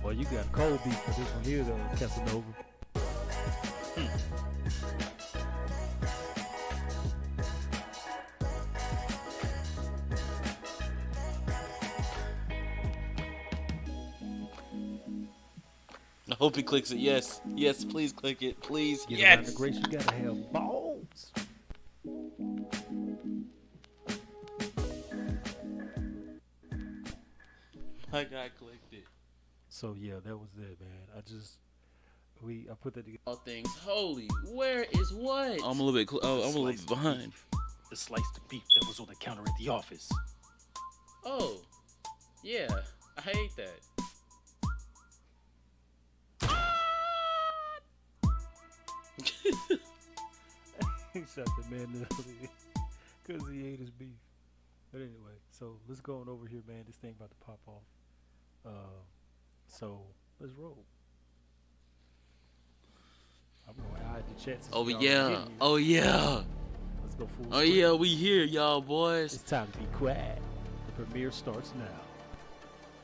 Well, you got a cold beat for this one here, though, Casanova. I hope he clicks it. Yes. Yes, please click it. Please. Get yes. around the grace, you gotta have balls. My guy clicked it. So yeah, that was it, man. I just I put that together. All things holy. Where is what? I'm a little bit. I'm a little bit behind. The sliced beef that was on the counter at the office. Oh, yeah. I hate that. He shot the man in the head because he ate his beef. But anyway, so let's go on over here, man. This thing about to pop off. So let's roll. I'm gonna hide the chat. Oh yeah. Oh yeah. Let's go full Oh screen. yeah, we here, y'all boys. It's time to be quiet. The premiere starts now.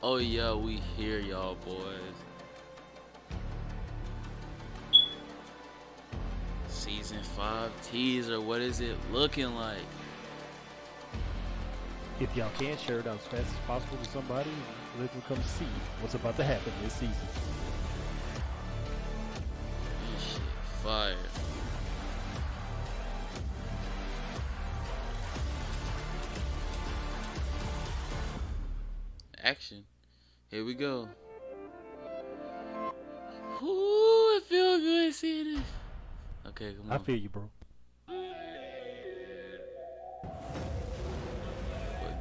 Oh yeah, we here, y'all boys. Season 5 teaser. What is it looking like? If y'all can, share it out as fast as possible to somebody. Let them come see what's about to happen this season. This shit fire. Action. Here we go. Ooh, it feels good seeing this. Okay, come on. I feel you, bro. But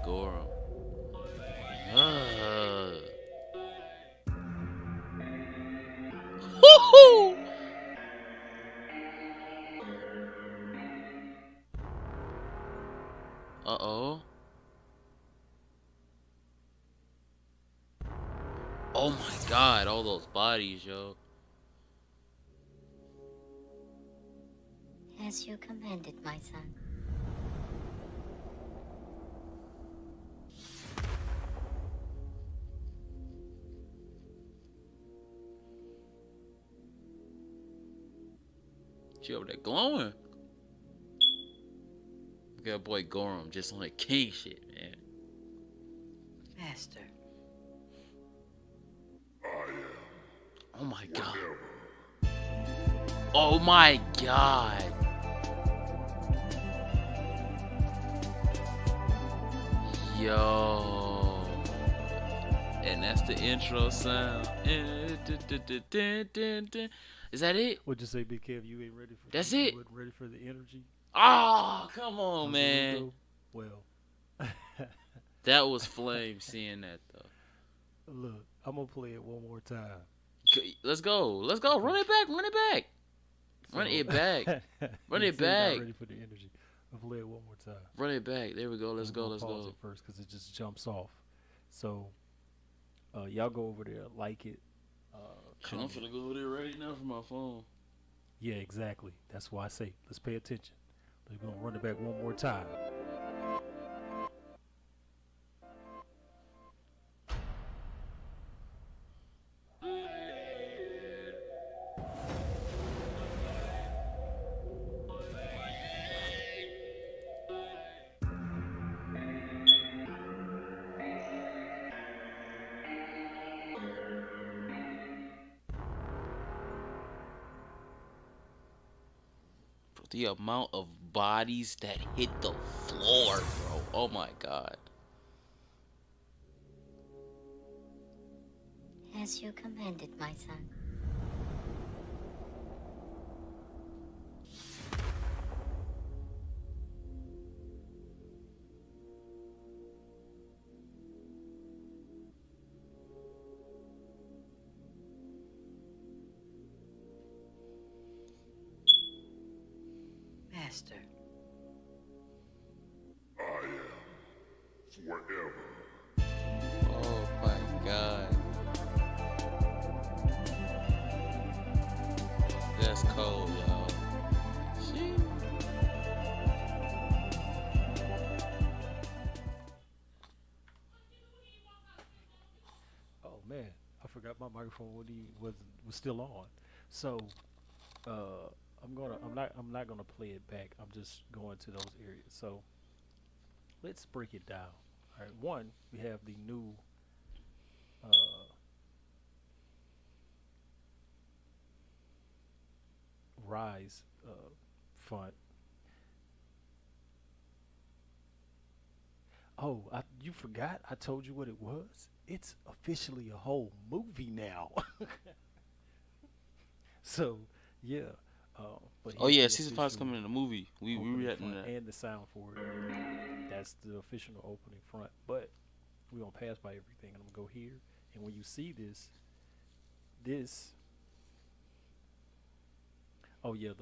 Gorum. Woohoo! Uh-oh. Oh my god, all those bodies, yo. As you commanded, my son. She over there glowing. Look at that boy Gorum just on that king shit, man. Master. Oh my god. Oh my god. Yo. And that's the intro sound. Is that it? What'd you say, Big Kev? You ain't ready for That's you it? wasn't ready for the energy? Oh, come on, man. Well. That was flame seeing that, though. Look, I'm going to play it one more time. Let's go. Let's go. Run it back. Run it back. Run it back. Run it back. Not ready for the energy. I'll play it one more time. Run it back. There we go. Let's go. Let's pause go. it first because it just jumps off. So, y'all go over there, like it. I'm finna go over there right now for my phone. Yeah, exactly. That's why I say let's pay attention. We're gonna run it back one more time. The amount of bodies that hit the floor, bro. Oh my god. As you commanded, my son. Master. I am forever. Oh my god. That's cold, y'all. Oh man, I forgot my microphone was still on. So, I'm not gonna play it back. I'm just going to those areas. So let's break it down. All right, one, we have the new Rise font. Oh, you forgot? I told you what it was. It's officially a whole movie now. So yeah. But oh yeah, season 5 is coming in the movie. We reacting to that. And the sound for it. That's the official opening front. But we're gonna pass by everything, and I'm gonna go here. And when you see this. Oh yeah,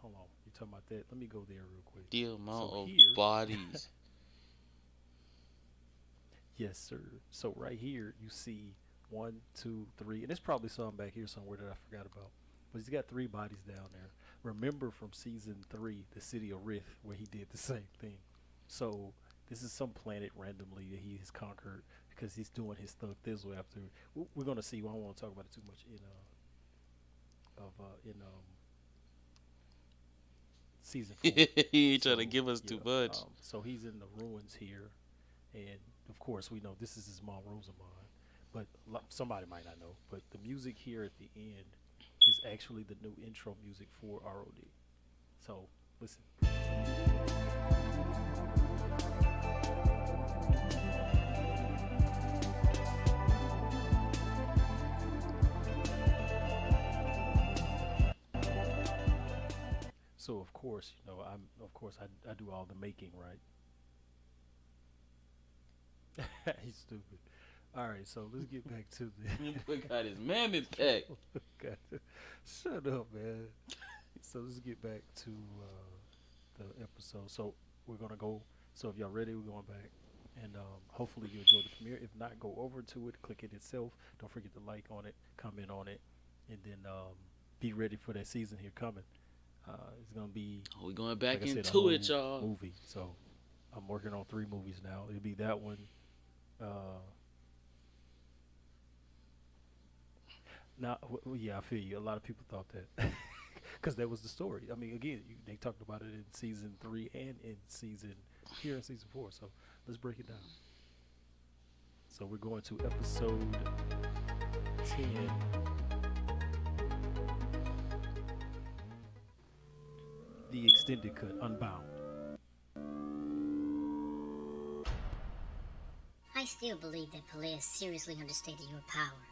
hold on. You talking about that? Let me go there real quick. The amount of here, bodies. Yes, sir. So right here, you see 1, 2, 3, and there's probably some back here somewhere that I forgot about. But he's got 3 bodies down there. Remember from season 3, the city of Rith, where he did the same thing. So this is some planet randomly that he has conquered because he's doing his thug thizzle after. We're gonna see. I don't want to talk about it too much in season 4. He ain't trying to give us too much. So he's in the ruins here, and of course we know this is his mom Rosamond, but somebody might not know. But the music here at the end is actually the new intro music for R.O.D. So listen. So of course, I do all the making, right? He's stupid. All right, so let's get back to the. We got his mammoth pack. Shut up, man. So let's get back to the episode. So we're gonna go. So if y'all ready, we're going back, and hopefully you enjoy the premiere. If not, go over to it, click it itself. Don't forget to like on it, comment on it, and then be ready for that season here coming. It's gonna be. We're going back like into it, y'all. Movie. So I'm working on 3 movies now. It'll be that one. Now, yeah, I feel you. A lot of people thought that because that was the story. I mean, again, they talked about it in season 3 and in season 4. So let's break it down. So we're going to episode 10. The extended cut, Unbound. I still believe that Peleus seriously understated your power.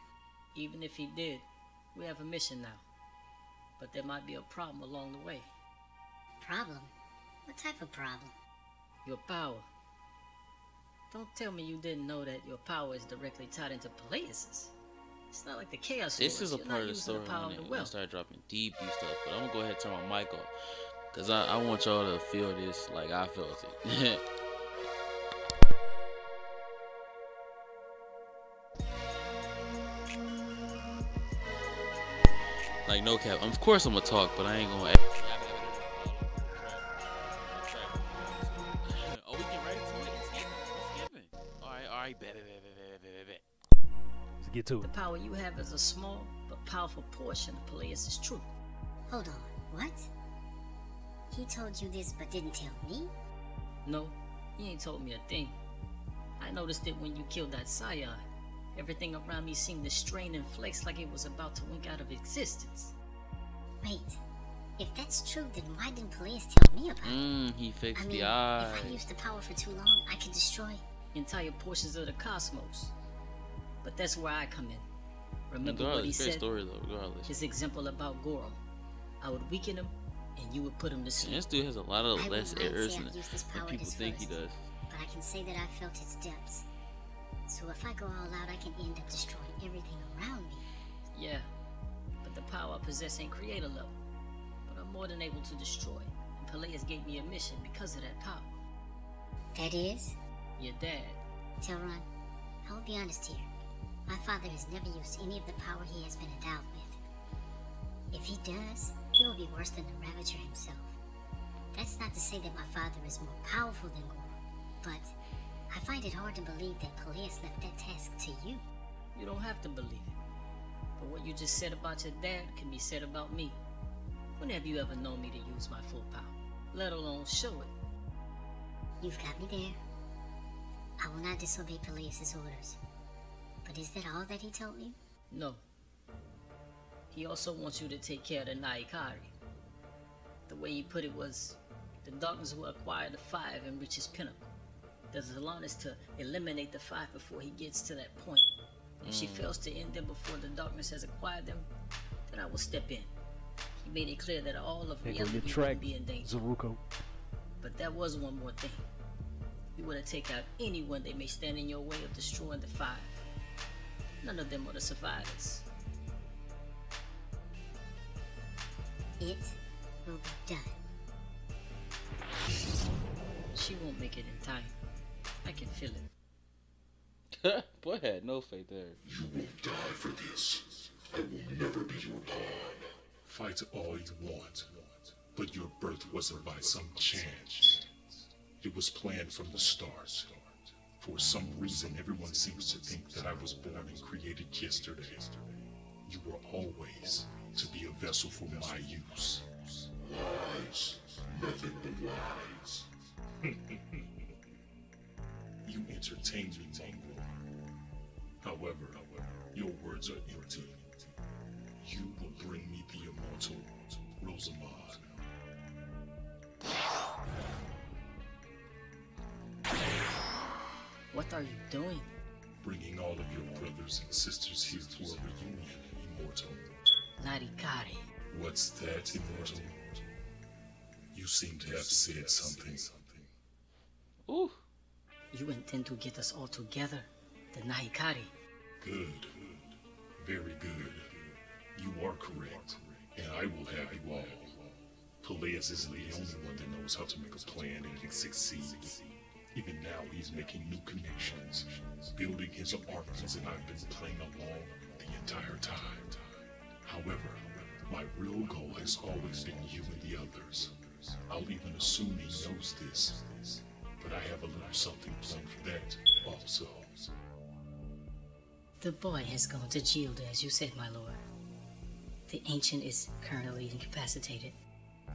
Even if he did, we have a mission now. But there might be a problem along the way. Problem? What type of problem? Your power. Don't tell me you didn't know that your power is directly tied into Peleus's. It's not like the Chaos This Lords. is a part of the story when I start dropping deep stuff. But I'm gonna go ahead and turn my mic off. Because I want y'all to feel this like I felt it. Like, no cap. Of course I'm going to talk, but I ain't going to... Oh, we get right into it. It's given. Alright. Bet. Let's get to it. The power you have is a small but powerful portion of Peleus' truth. Hold on. What? He told you this but didn't tell me? No, he ain't told me a thing. I noticed it when you killed that Scion. Everything around me seemed to strain and flex like it was about to wink out of existence. Wait, if that's true, then why didn't Peleus tell me about it? He fixed the eye. If I used the power for too long, I could destroy entire portions of the cosmos. But that's where I come in. Remember what he said? Story, though, regardless. His example about Gorum. I would weaken him, and you would put him to sleep. This dude has a lot of less errors than people think he does. But I can say that I felt its depths. So if I go all out, I can end up destroying everything around me. Yeah, but the power I possess ain't creator level. But I'm more than able to destroy. And Peleus gave me a mission because of that power. That is? Your dad. Telron, I will be honest here. My father has never used any of the power he has been endowed with. If he does, he will be worse than the Ravager himself. That's not to say that my father is more powerful than Gorum, but I find it hard to believe that Peleus left that task to you. You don't have to believe it. But what you just said about your dad can be said about me. When have you ever known me to use my full power? Let alone show it. You've got me there. I will not disobey Peleus' orders. But is that all that he told you? No. He also wants you to take care of the Naikari. The way he put it was, the darkness will acquire the 5 and reach its pinnacle. The Zalon is to eliminate the 5 before he gets to that point. If she fails to end them before the darkness has acquired them, then I will step in. made it clear that all of There go reality your track, would be in danger. Zaruko. But there was one more thing. You were to take out anyone that may stand in your way of destroying the Five. None of them are the survivors. It will be done. She won't make it in time. I can feel it. Boy had no faith there. You will die for this. I will never be your pawn. Fight all you want, but your birth wasn't by some chance. It was planned from the start. For some reason, everyone seems to think that I was born and created yesterday. You were always to be a vessel for my use. Lies. Nothing but lies. You entertain me, Mongo. However, your words are empty. You will bring me the immortal Rosamond. What are you doing? Bringing all of your brothers and sisters here for a reunion, Immortal. Narikari. What's that, Immortal? You seem to have said something. Ooh. You intend to get us all together, the Nahikari. Good. Very good. You are correct, and I will have you all. Peleus isn't the only one that knows how to make a plan and can succeed. Even now, he's making new connections, building his armies, and I've been playing along the entire time. However, my real goal has always been you and the others. I'll even assume he knows this, but I have a little something planned for that also. The boy has gone to Gilda, as you said, my lord. The ancient is currently incapacitated.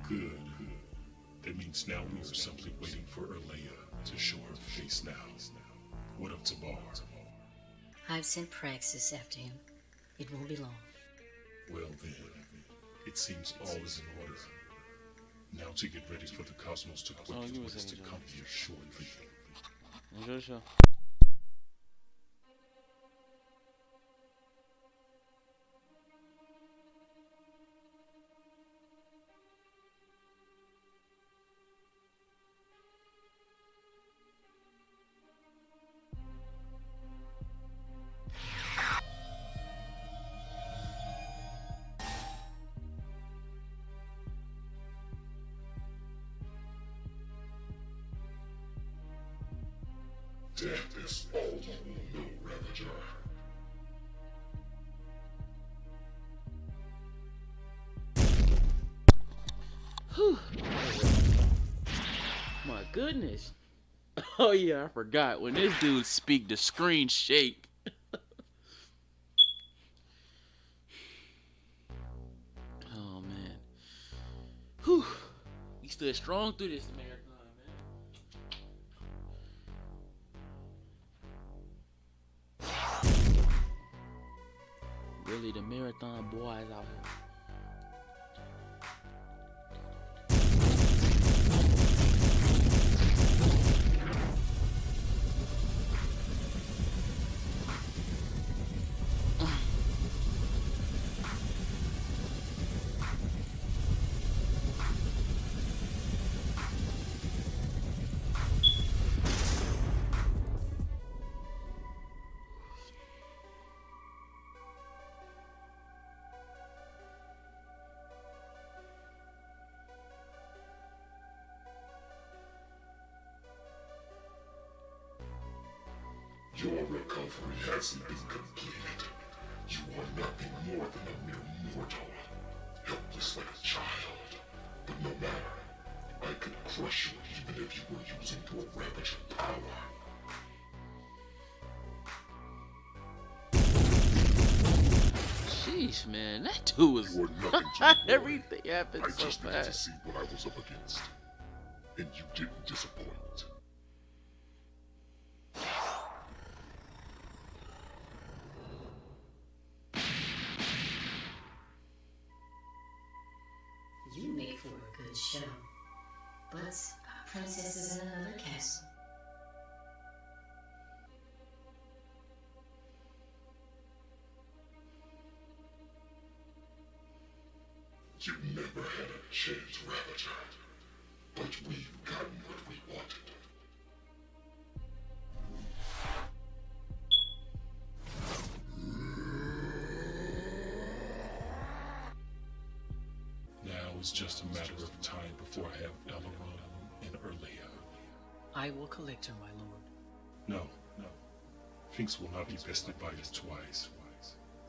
Good. That means now we are simply waiting for Erlea to show her face now. What of Tabar? I've sent Praxis after him. It won't be long. Well then, it seems all is in order. Now to get ready for the cosmos to quit what is to come here shortly. Enjoy the show. Death is all you will know, Ravager. Whew. My goodness. Oh yeah, I forgot. When this dude speak, the screen shake. Oh man. Whew. He stood strong through this marathon, man. Really, the marathon boys out here. Your recovery hasn't been completed. You are nothing more than a mere mortal, helpless like a child. But no matter, I could crush you even if you were using your Ravager power. Sheesh, man, that dude was. You are nothing to me, everything happened I so just needed to fast. see what I was up against, and you didn't disappoint. You make for a good show. But our princess is in another castle. You never had a chance, Ravager. But we've gotten what we wanted. Now is just a matter of time before I have Elrond and Erlea. I will collect her, my lord. No. Finks will not be bested by his twice.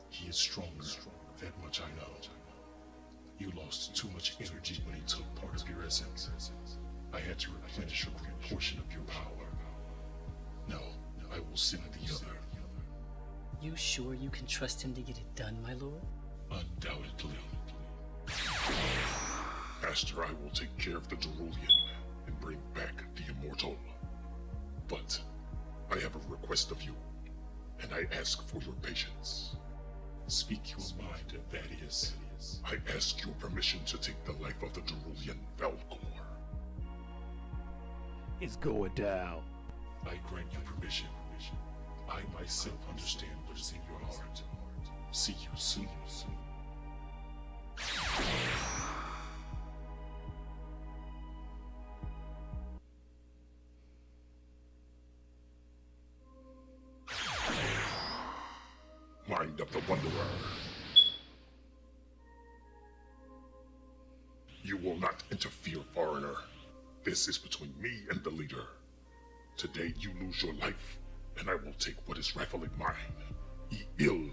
He is stronger, that much I know. You lost too much energy when he took part of your essence. I had to replenish a great portion of your power. No, I will send the other. You sure you can trust him to get it done, my lord? Undoubtedly. Master, I will take care of the Cerulean and bring back the Immortal. But I have a request of you, and I ask for your patience. Speak your mind, that is. I ask your permission to take the life of the Cerulean Velcor. It's going down. I grant you permission. I myself understand what is in your heart. See you soon. Mind of the Wanderer. You will not interfere, foreigner. This is between me and the leader. Today you lose your life, and I will take what is rightfully mine. Ill.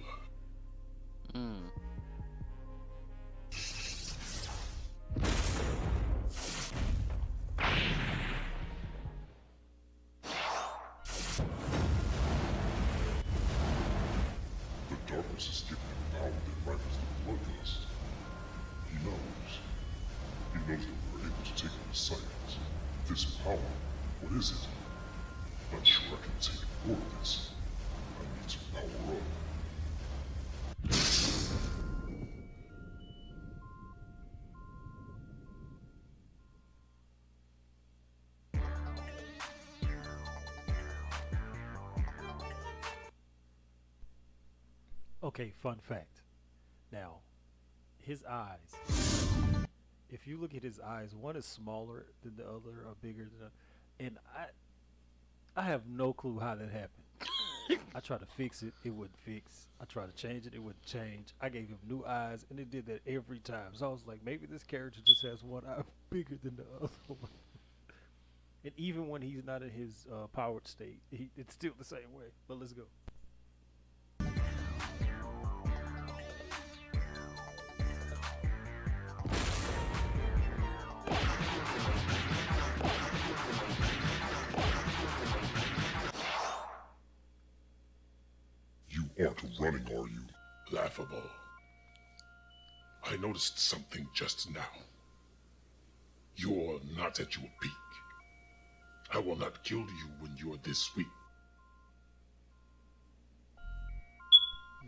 The darkness is giving him power that rivals the bloodlust. He knows that we're able to take on science. This power, what is it? Not sure I can take more of this. I need to power up. Okay, fun fact. Now, his eyes. If you look at his eyes, one is smaller than the other or bigger than the, and I have no clue how that happened. I tried to fix it, it wouldn't fix. I tried to change it, it wouldn't change. I gave him new eyes, and it did that every time. So I was like, maybe this character just has one eye bigger than the other one. And even when he's not in his powered state, it's still the same way. But let's go. Aren't running, are you? Laughable. I noticed something just now. You're not at your peak. I will not kill you when you're this weak.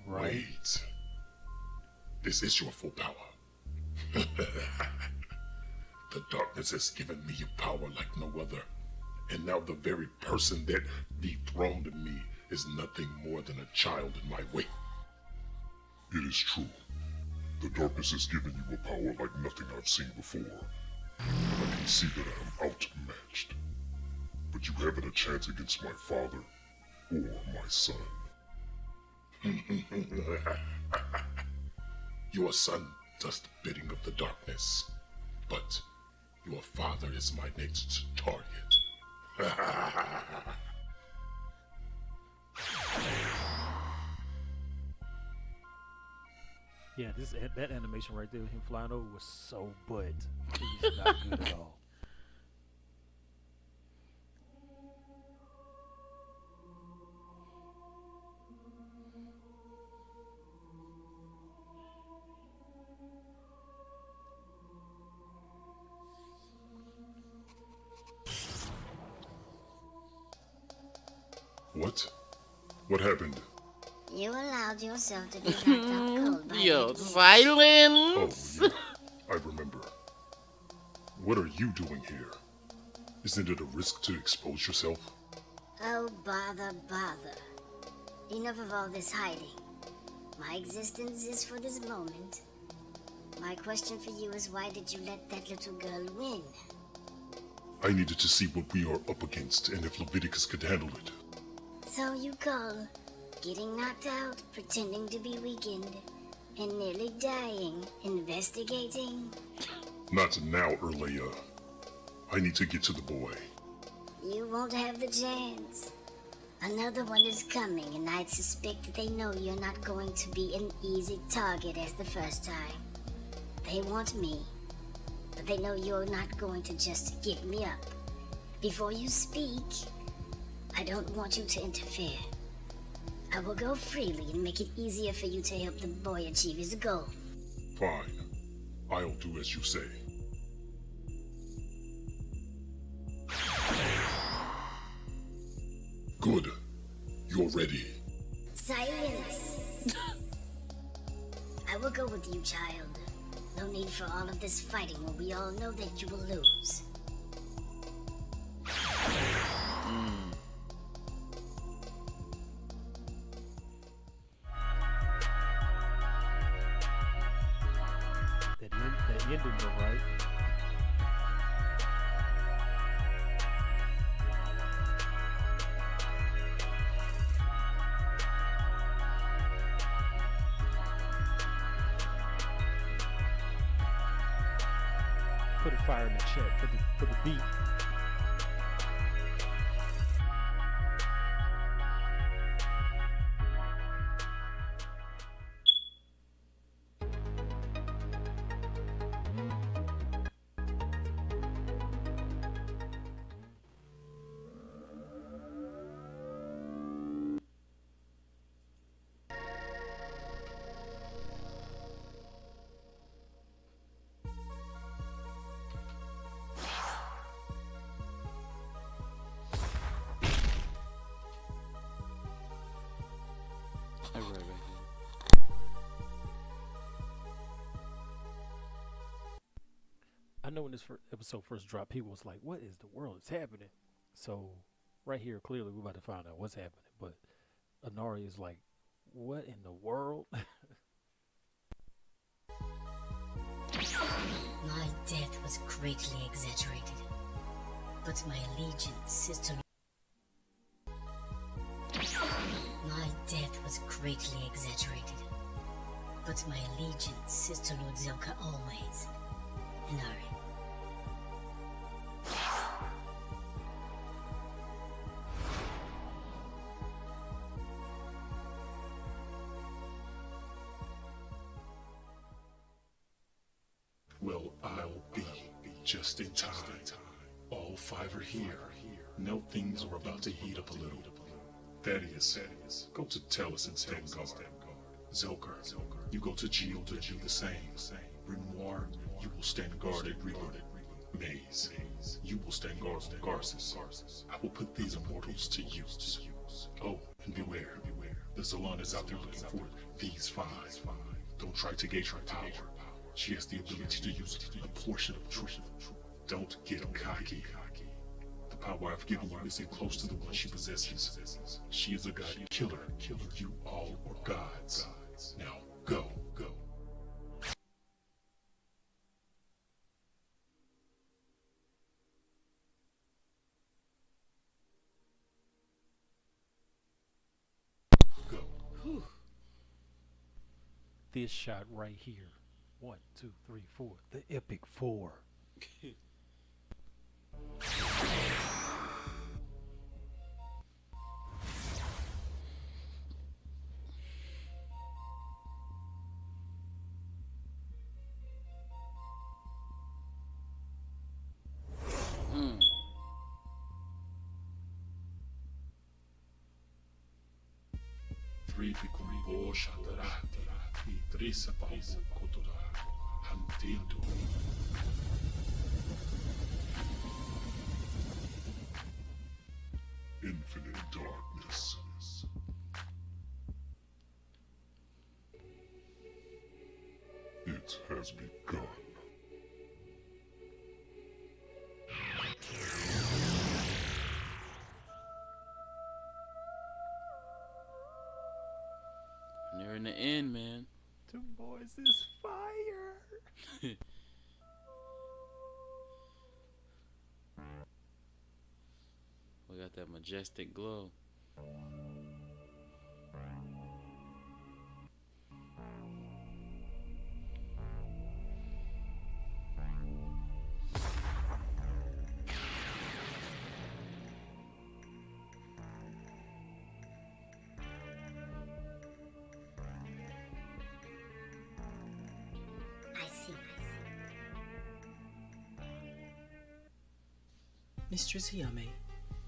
Right. Wait. This is your full power. The darkness has given me a power like no other. And now the very person that dethroned me is nothing more than a child in my way. It is true. The darkness has given you a power like nothing I've seen before. I can see that I am outmatched. But you haven't a chance against my father or my son. Your son does the bidding of the darkness, but your father is my next target. Yeah, that animation right there with him flying over was so butt. It was not good at all. What? What happened? You allowed yourself to be knocked out cold by Yo, silence! Oh, yeah. I remember. What are you doing here? Isn't it a risk to expose yourself? Oh, bother. Enough of all this hiding. My existence is for this moment. My question for you is, why did you let that little girl win? I needed to see what we are up against and if Leviticus could handle it. So you call getting knocked out, pretending to be weakened, and nearly dying, investigating? Not now, Erleia. I need to get to the boy. You won't have the chance. Another one is coming, and I'd suspect that they know you're not going to be an easy target as the first time. They want me, but they know you're not going to just give me up. Before you speak, I don't want you to interfere. I will go freely and make it easier for you to help the boy achieve his goal. Fine. I'll do as you say. Good. You're ready. Silence! I will go with you, child. No need for all of this fighting when we all know that you will lose. That ending though, right? Put a fire in the chat for the beat. I know when this episode first dropped, people was like, what is the world is happening? So right here, clearly we're about to find out what's happening. But Anari is like, what in the world? My death was greatly exaggerated, but my allegiance, Sister... My death was greatly exaggerated, but my allegiance, Sister Lord Zelka, always. Anari. Well, I'll be just in time. All five are here. Know things are about to heat up a little. Thaddeus, go to Tellus and stand guard. Zelker, you go to Geo to do the same. Renoir, you will stand guard at Reloaded. Maze, you will stand guard on Garces. I will put these immortals to use. Oh, and beware. The Zalon is out there looking for these five. Don't try to gauge her power. She has the ability to use a portion of truth. Don't get cocky. The power I've given you isn't close to the one she possesses. She is a god killer. You all are gods. Now, go. This shot right here. 1, 2, 3, 4. The epic 4. Three Pikumbo Shatarati, Idrisa Pabu Kotora, Hantindo. Infinite darkness. It has begun. Near in the end, man. Them boys is fire. We got that majestic glow. Mistress Yame,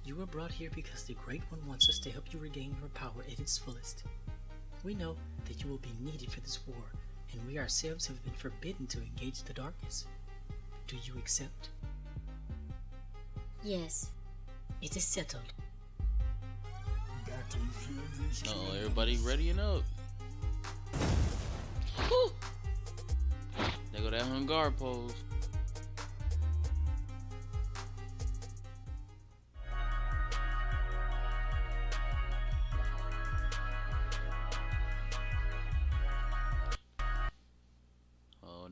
you were brought here because the Great One wants us to help you regain your power at its fullest. We know that you will be needed for this war, and we ourselves have been forbidden to engage the darkness. Do you accept? Yes. It is settled. Oh, everybody readying up. Woo! There go that Hungar pose.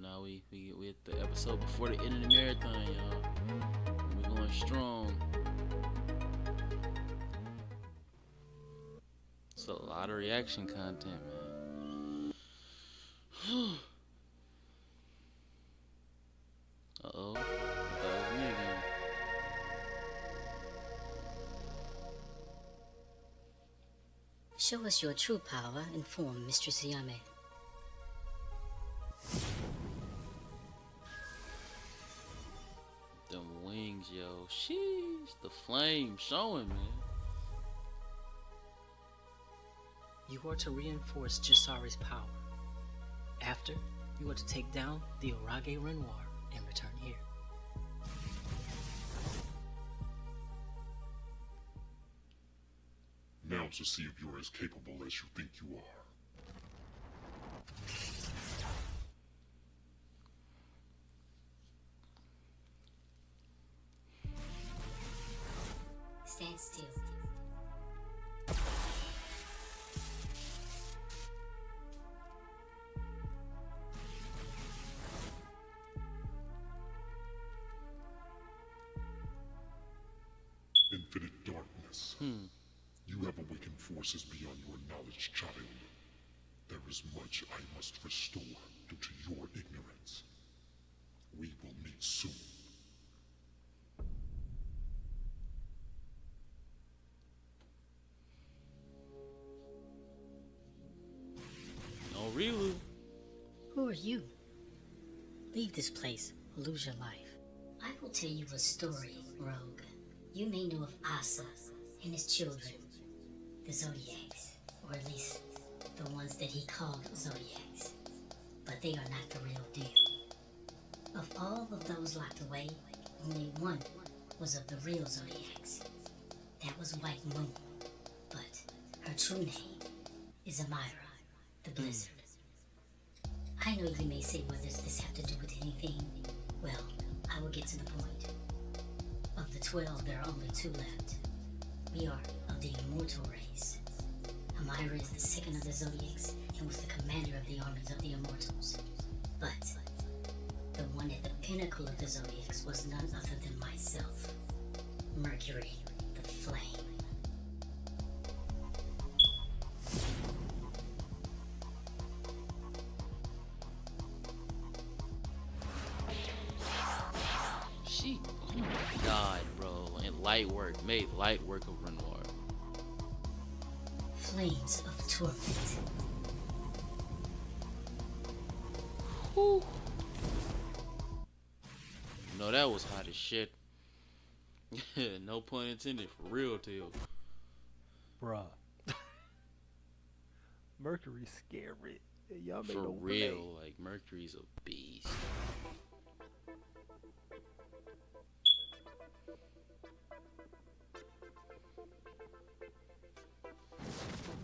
Now we at the episode before the end of the marathon, y'all. We're going strong. It's a lot of reaction content, man. Uh-oh. That was me again. Show us your true power and form, Mistress Yame. Them wings, yo. Sheesh. The flame showing, man. You are to reinforce Jasari's power. After, you are to take down the R.O.D Renoir and return here. Now to see if you're as capable as you think you are. Stand still. Infinite darkness. You have awakened forces beyond your knowledge, child. There is much I must restore due to your ignorance. We will meet soon. No, really. Who are you? Leave this place or lose your life. I will tell you a story, Rogue. You may know of Asa and his children, the Zodiacs, or at least the ones that he called Zodiacs. But they are not the real deal. Of all of those locked away, only one was of the real Zodiacs. That was White Moon. But her true name is Amira, the Blizzard. I know you may say, what does this have to do with anything? Well, I will get to the point. Of the 12, there are only 2 left. We are of the immortal race. Amira is the second of the Zodiacs and was the commander of the armies of the immortals. But the one at the pinnacle of the Zodiacs was none other than myself, Mercury, the Flame. Oh my god, bro. And light work, made light work of Renoir. Flames of torment. Whew. No, that was hot as shit. No pun intended, for real, too. Bruh. Mercury's scary. Y'all make for no real, play. like Mercury's a beast.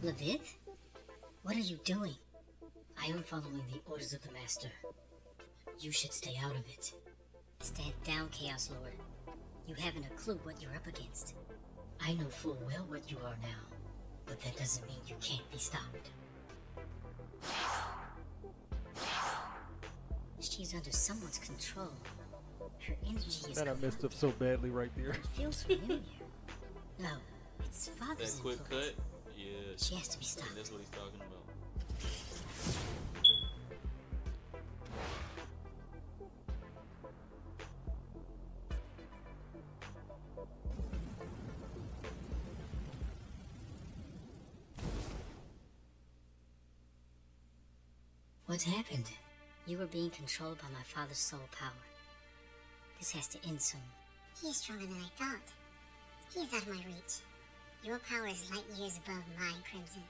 Levith? What are you doing? I am following the orders of the Master. You should stay out of it. Stand down, Chaos Lord. You haven't a clue what you're up against. I know full well what you are now, but that doesn't mean you can't be stopped. She's under someone's control. Her energy is. Man, I messed up so badly right there. It feels familiar. No, it's father's. That quick influence. cut? Yeah. She has to be stopped. And that's what he's talking about. What's happened? You were being controlled by my father's soul power. This has to end soon. He is stronger than I thought. He is out of my reach. Your power is light years above mine, Crimson.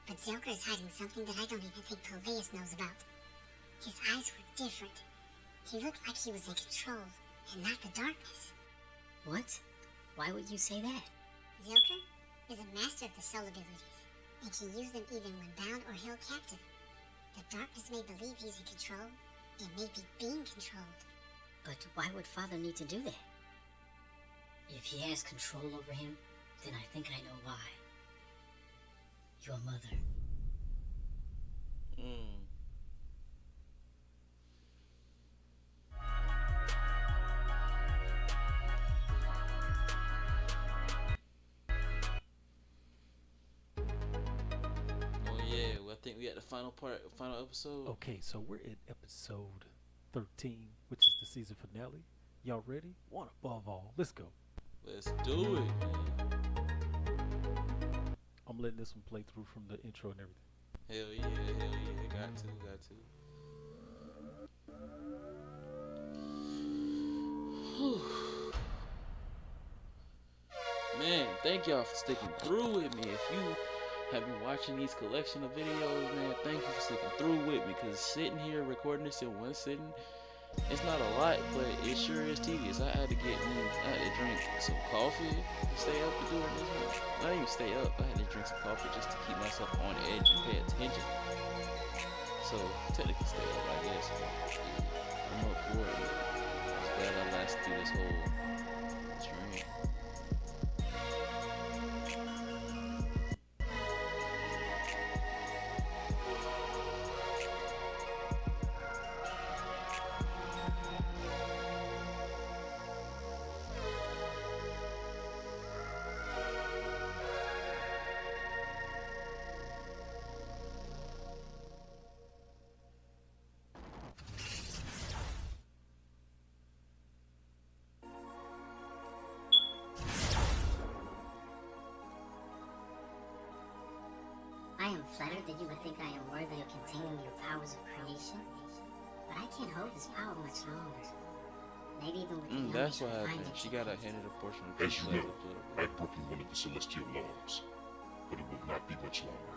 But Zelker is hiding something that I don't even think Peleus knows about. His eyes were different. He looked like he was in control, and not the darkness. What? Why would you say that? Zelker is a master of the soul abilities, and can use them even when bound or held captive. The darkness may believe he's in control, and may be being controlled. But why would Father need to do that? If he has control over him, then I think I know why. Your mother. I think we at the final episode. Okay, so we're at episode 13, which is the season finale. Y'all ready? One above all. Let's go. Let's do it, man. I'm letting this one play through from the intro and everything. Hell yeah. Got to. Man, thank y'all for sticking through with me. If you have been watching these collection of videos, man, thank you for sticking through with me, because sitting here recording this in one sitting, it's not a lot, but it sure is tedious. I had to drink some coffee to stay up and doing this one. Not even stay up, I had to drink some coffee just to keep myself on edge and pay attention. So technically stay up, I guess. I'm up for it. I'm glad I lasted through this whole stream. I am flattered that you would think I am worthy of containing your powers of creation, but I can't hold this power much longer. Maybe even with the that's what happened. She got a handed a portion of As you know, I've broken one of the celestial laws, but it will not be much longer.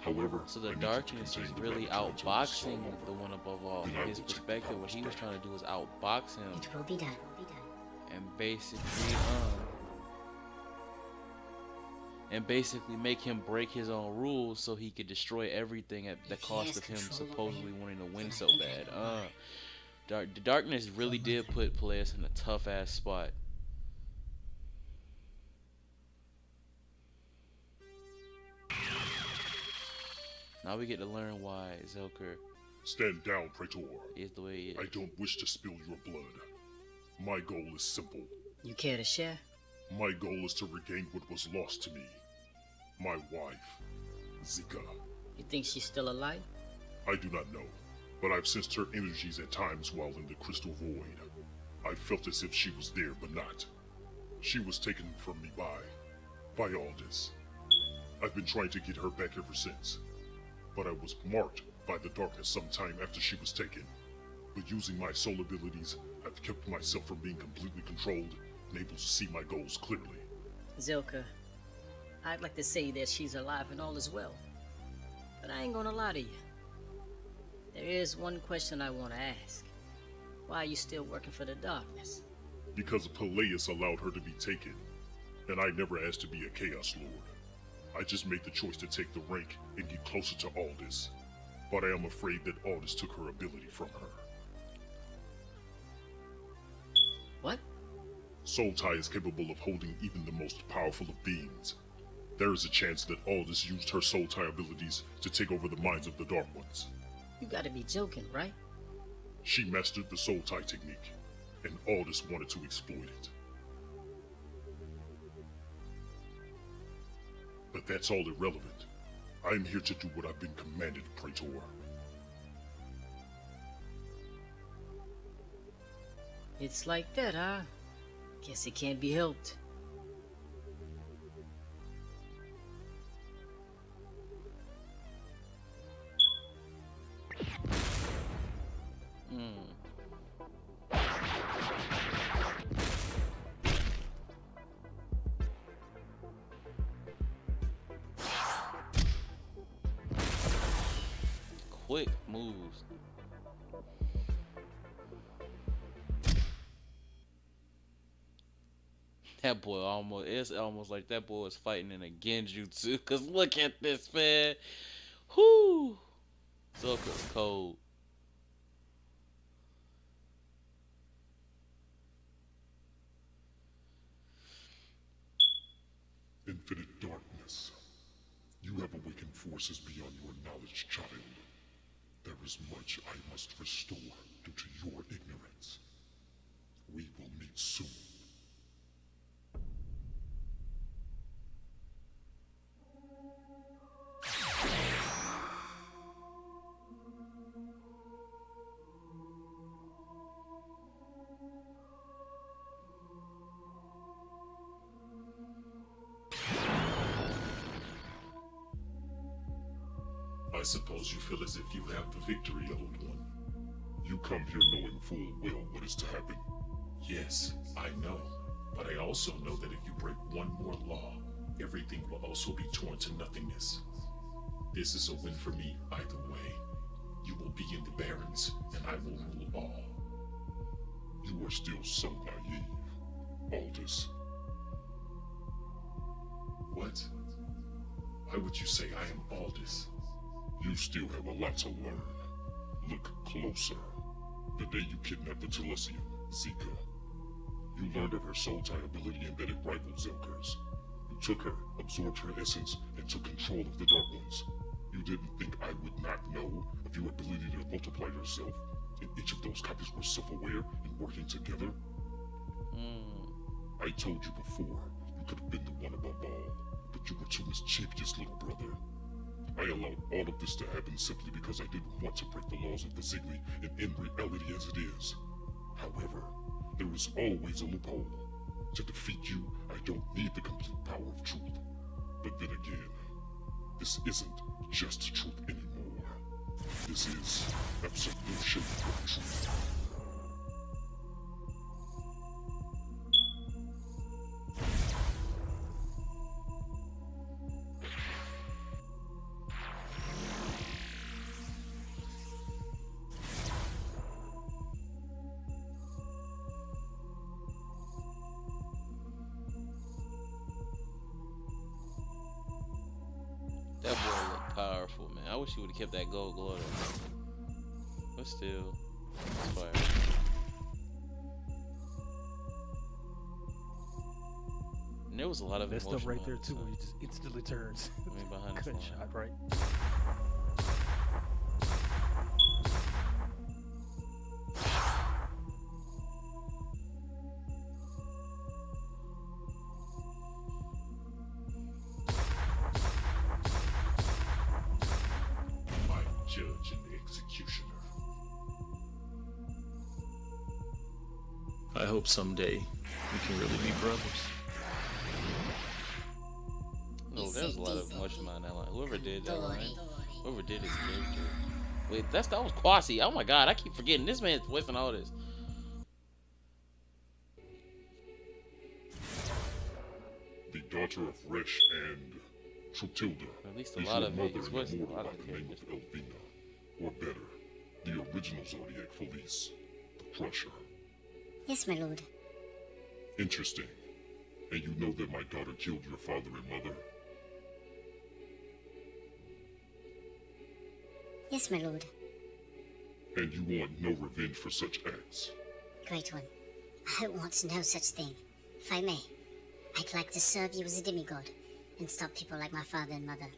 However, so the darkness is really outboxing the one above all. From his perspective, what he was trying to do was outbox him. It will be done. And basically make him break his own rules so he could destroy everything at the cost of him supposedly wanting to win so bad. The darkness really did put Peleus in a tough ass spot. Now we get to learn why Zelker Stand down, Praetor. Is the way he is. I don't wish to spill your blood. My goal is simple. You care to share? My goal is to regain what was lost to me. My wife, Zika. You think she's still alive? I do not know, but I've sensed her energies at times while in the crystal void. I felt as if she was there, but not. She was taken from me by R.O.D. I've been trying to get her back ever since, but I was marked by the darkness sometime after she was taken. But using my soul abilities, I've kept myself from being completely controlled and able to see my goals clearly. Zelka, I'd like to say that she's alive and all is well, but I ain't gonna lie to you. There is one question I want to ask. Why are you still working for the darkness? Because Peleus allowed her to be taken, and I never asked to be a Chaos Lord. I just made the choice to take the rank and get closer to Aldous, but I am afraid that Aldous took her ability from her. What? Soul Tie is capable of holding even the most powerful of beings. There is a chance that Aldous used her Soul Tie abilities to take over the minds of the Dark Ones. You gotta be joking, right? She mastered the soul tie technique, and Aldous wanted to exploit it. But that's all irrelevant. I am here to do what I've been commanded, Praetor. It's like that, huh? Guess it can't be helped. Quick moves. That boy it's almost like that boy is fighting in a genjutsu. Cause look at this, man. Whoo! Zuka's cold. Infinite darkness. You have awakened forces beyond your knowledge, child. There is much I must restore due to your ignorance. We will meet soon. I suppose you feel as if you have the victory, Old One. You come here knowing full well what is to happen. Yes, I know. But I also know that if you break one more law, everything will also be torn to nothingness. This is a win for me either way. You will be in the Barrens, and I will rule all. You are still so naive, Aldous. What? Why would you say I am Aldous? You still have a lot to learn. Look closer. The day you kidnapped the Telesian, Zika, you learned of her soul tie ability and that it rivaled Zelker's. You took her, absorbed her essence, and took control of the Dark Ones. You didn't think I would not know of your ability to multiply yourself, and each of those copies were self-aware and working together? I told you before, you could have been the one above all, but you were too mischievous, little brother. I allowed all of this to happen simply because I didn't want to break the laws of the Zigli and end reality as it is. However, there is always a loophole. To defeat you, I don't need the complete power of truth. But then again, this isn't just truth anymore. This is absolution of truth. That boy looked powerful, man. I wish he would have kept that gold glow though. But still, it's fire. And there was a lot of that emotion stuff right there behind too, it, where he just instantly turns. I mean, behind the gunshot, right? Judge and the executioner. I hope someday we can really be brothers. No, there's a lot of emotion behind that line. Whoever did that line, whoever did his character. Wait, that was Kwasi. Oh my god, I keep forgetting this man's voicing all this. The daughter of Resh and Trutilda. At least a lot of it. He's voicing a lot of the name of Elvina. Or better, the original Zodiac Felice, the Crusher. Yes, my lord. Interesting. And you know that my daughter killed your father and mother? Yes, my lord. And you want no revenge for such acts? Great one. I want no such thing. If I may, I'd like to serve you as a demigod and stop people like my father and mother.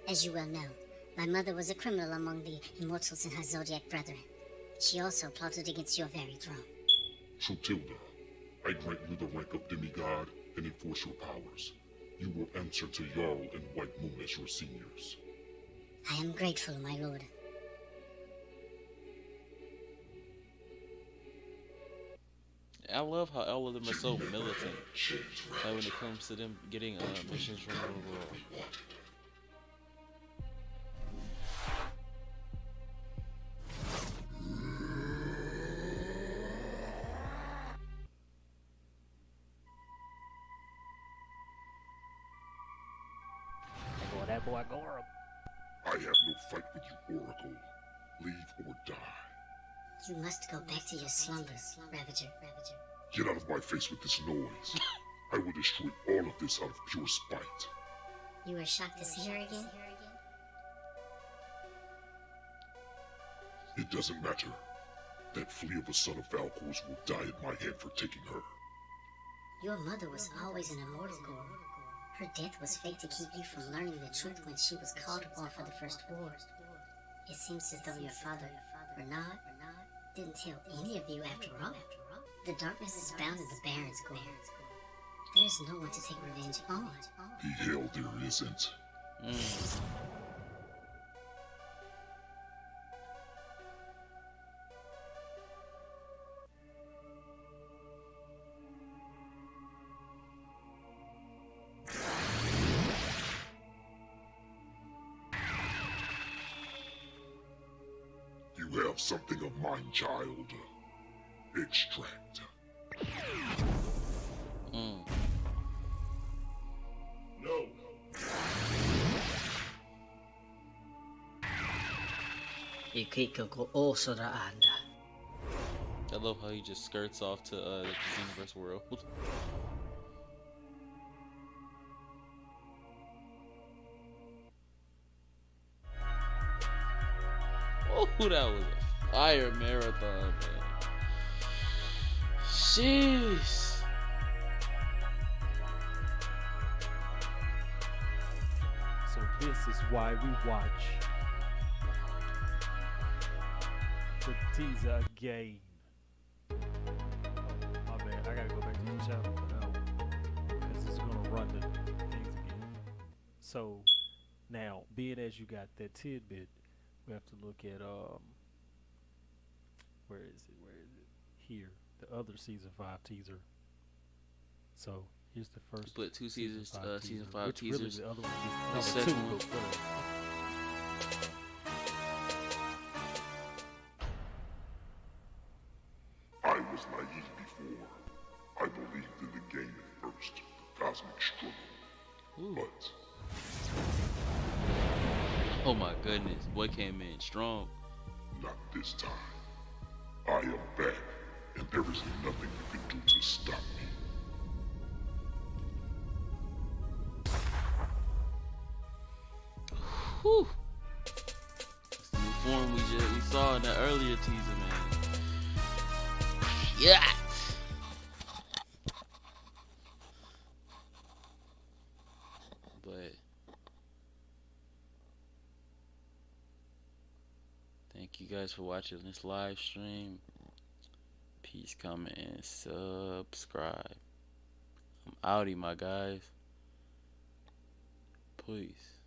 As you well know, my mother was a criminal among the immortals and her Zodiac brethren. She also plotted against your very throne. So Tilda, I grant you the rank of demigod and enforce your powers. You will answer to Jarl and White Moon as your seniors. I am grateful, my lord. I love how all of them are so militant. Like when it comes to them getting missions from the world. Oh, that boy Gorum. I have no fight with you, Oracle. Leave or die. You must go back to your slumbers, Ravager. Get out of my face with this noise. I will destroy all of this out of pure spite. You were shocked to see her again? It doesn't matter. That flea of a son of Valkor's will die at my hand for taking her. Your mother was always an immortal girl. Her death was fate to keep you from learning the truth when she was called upon for the first war. It seems as though your father, R.O.D, didn't tell any of you after all. The darkness is bound in the Baron's goal. There's no one to take revenge on. The hell there isn't. You have something of mine, child. Extract. No. I love how he just skirts off to the Xenoverse world. Oh, that was a fire marathon, man. Jeez. So this is why we watch the teaser again. Oh man, I gotta go back to the channel for now because it's gonna run the things again. So now, being as you got that tidbit, we have to look at where is it? Here, the other season 5 teaser. So here's the first. Put 2 seasons, season 5 which teasers. Really the other one The is second one. I was naive before. I believed in the game at first, the cosmic struggle. But oh my goodness, boy came in strong. Not this time. I am back, and there is nothing you can do to stop me. Whew. That's the new form we saw in that earlier teaser, man. Yeah. But thank you guys for watching this live stream. Peace, comment, and subscribe. I'm outie, my guys. Please.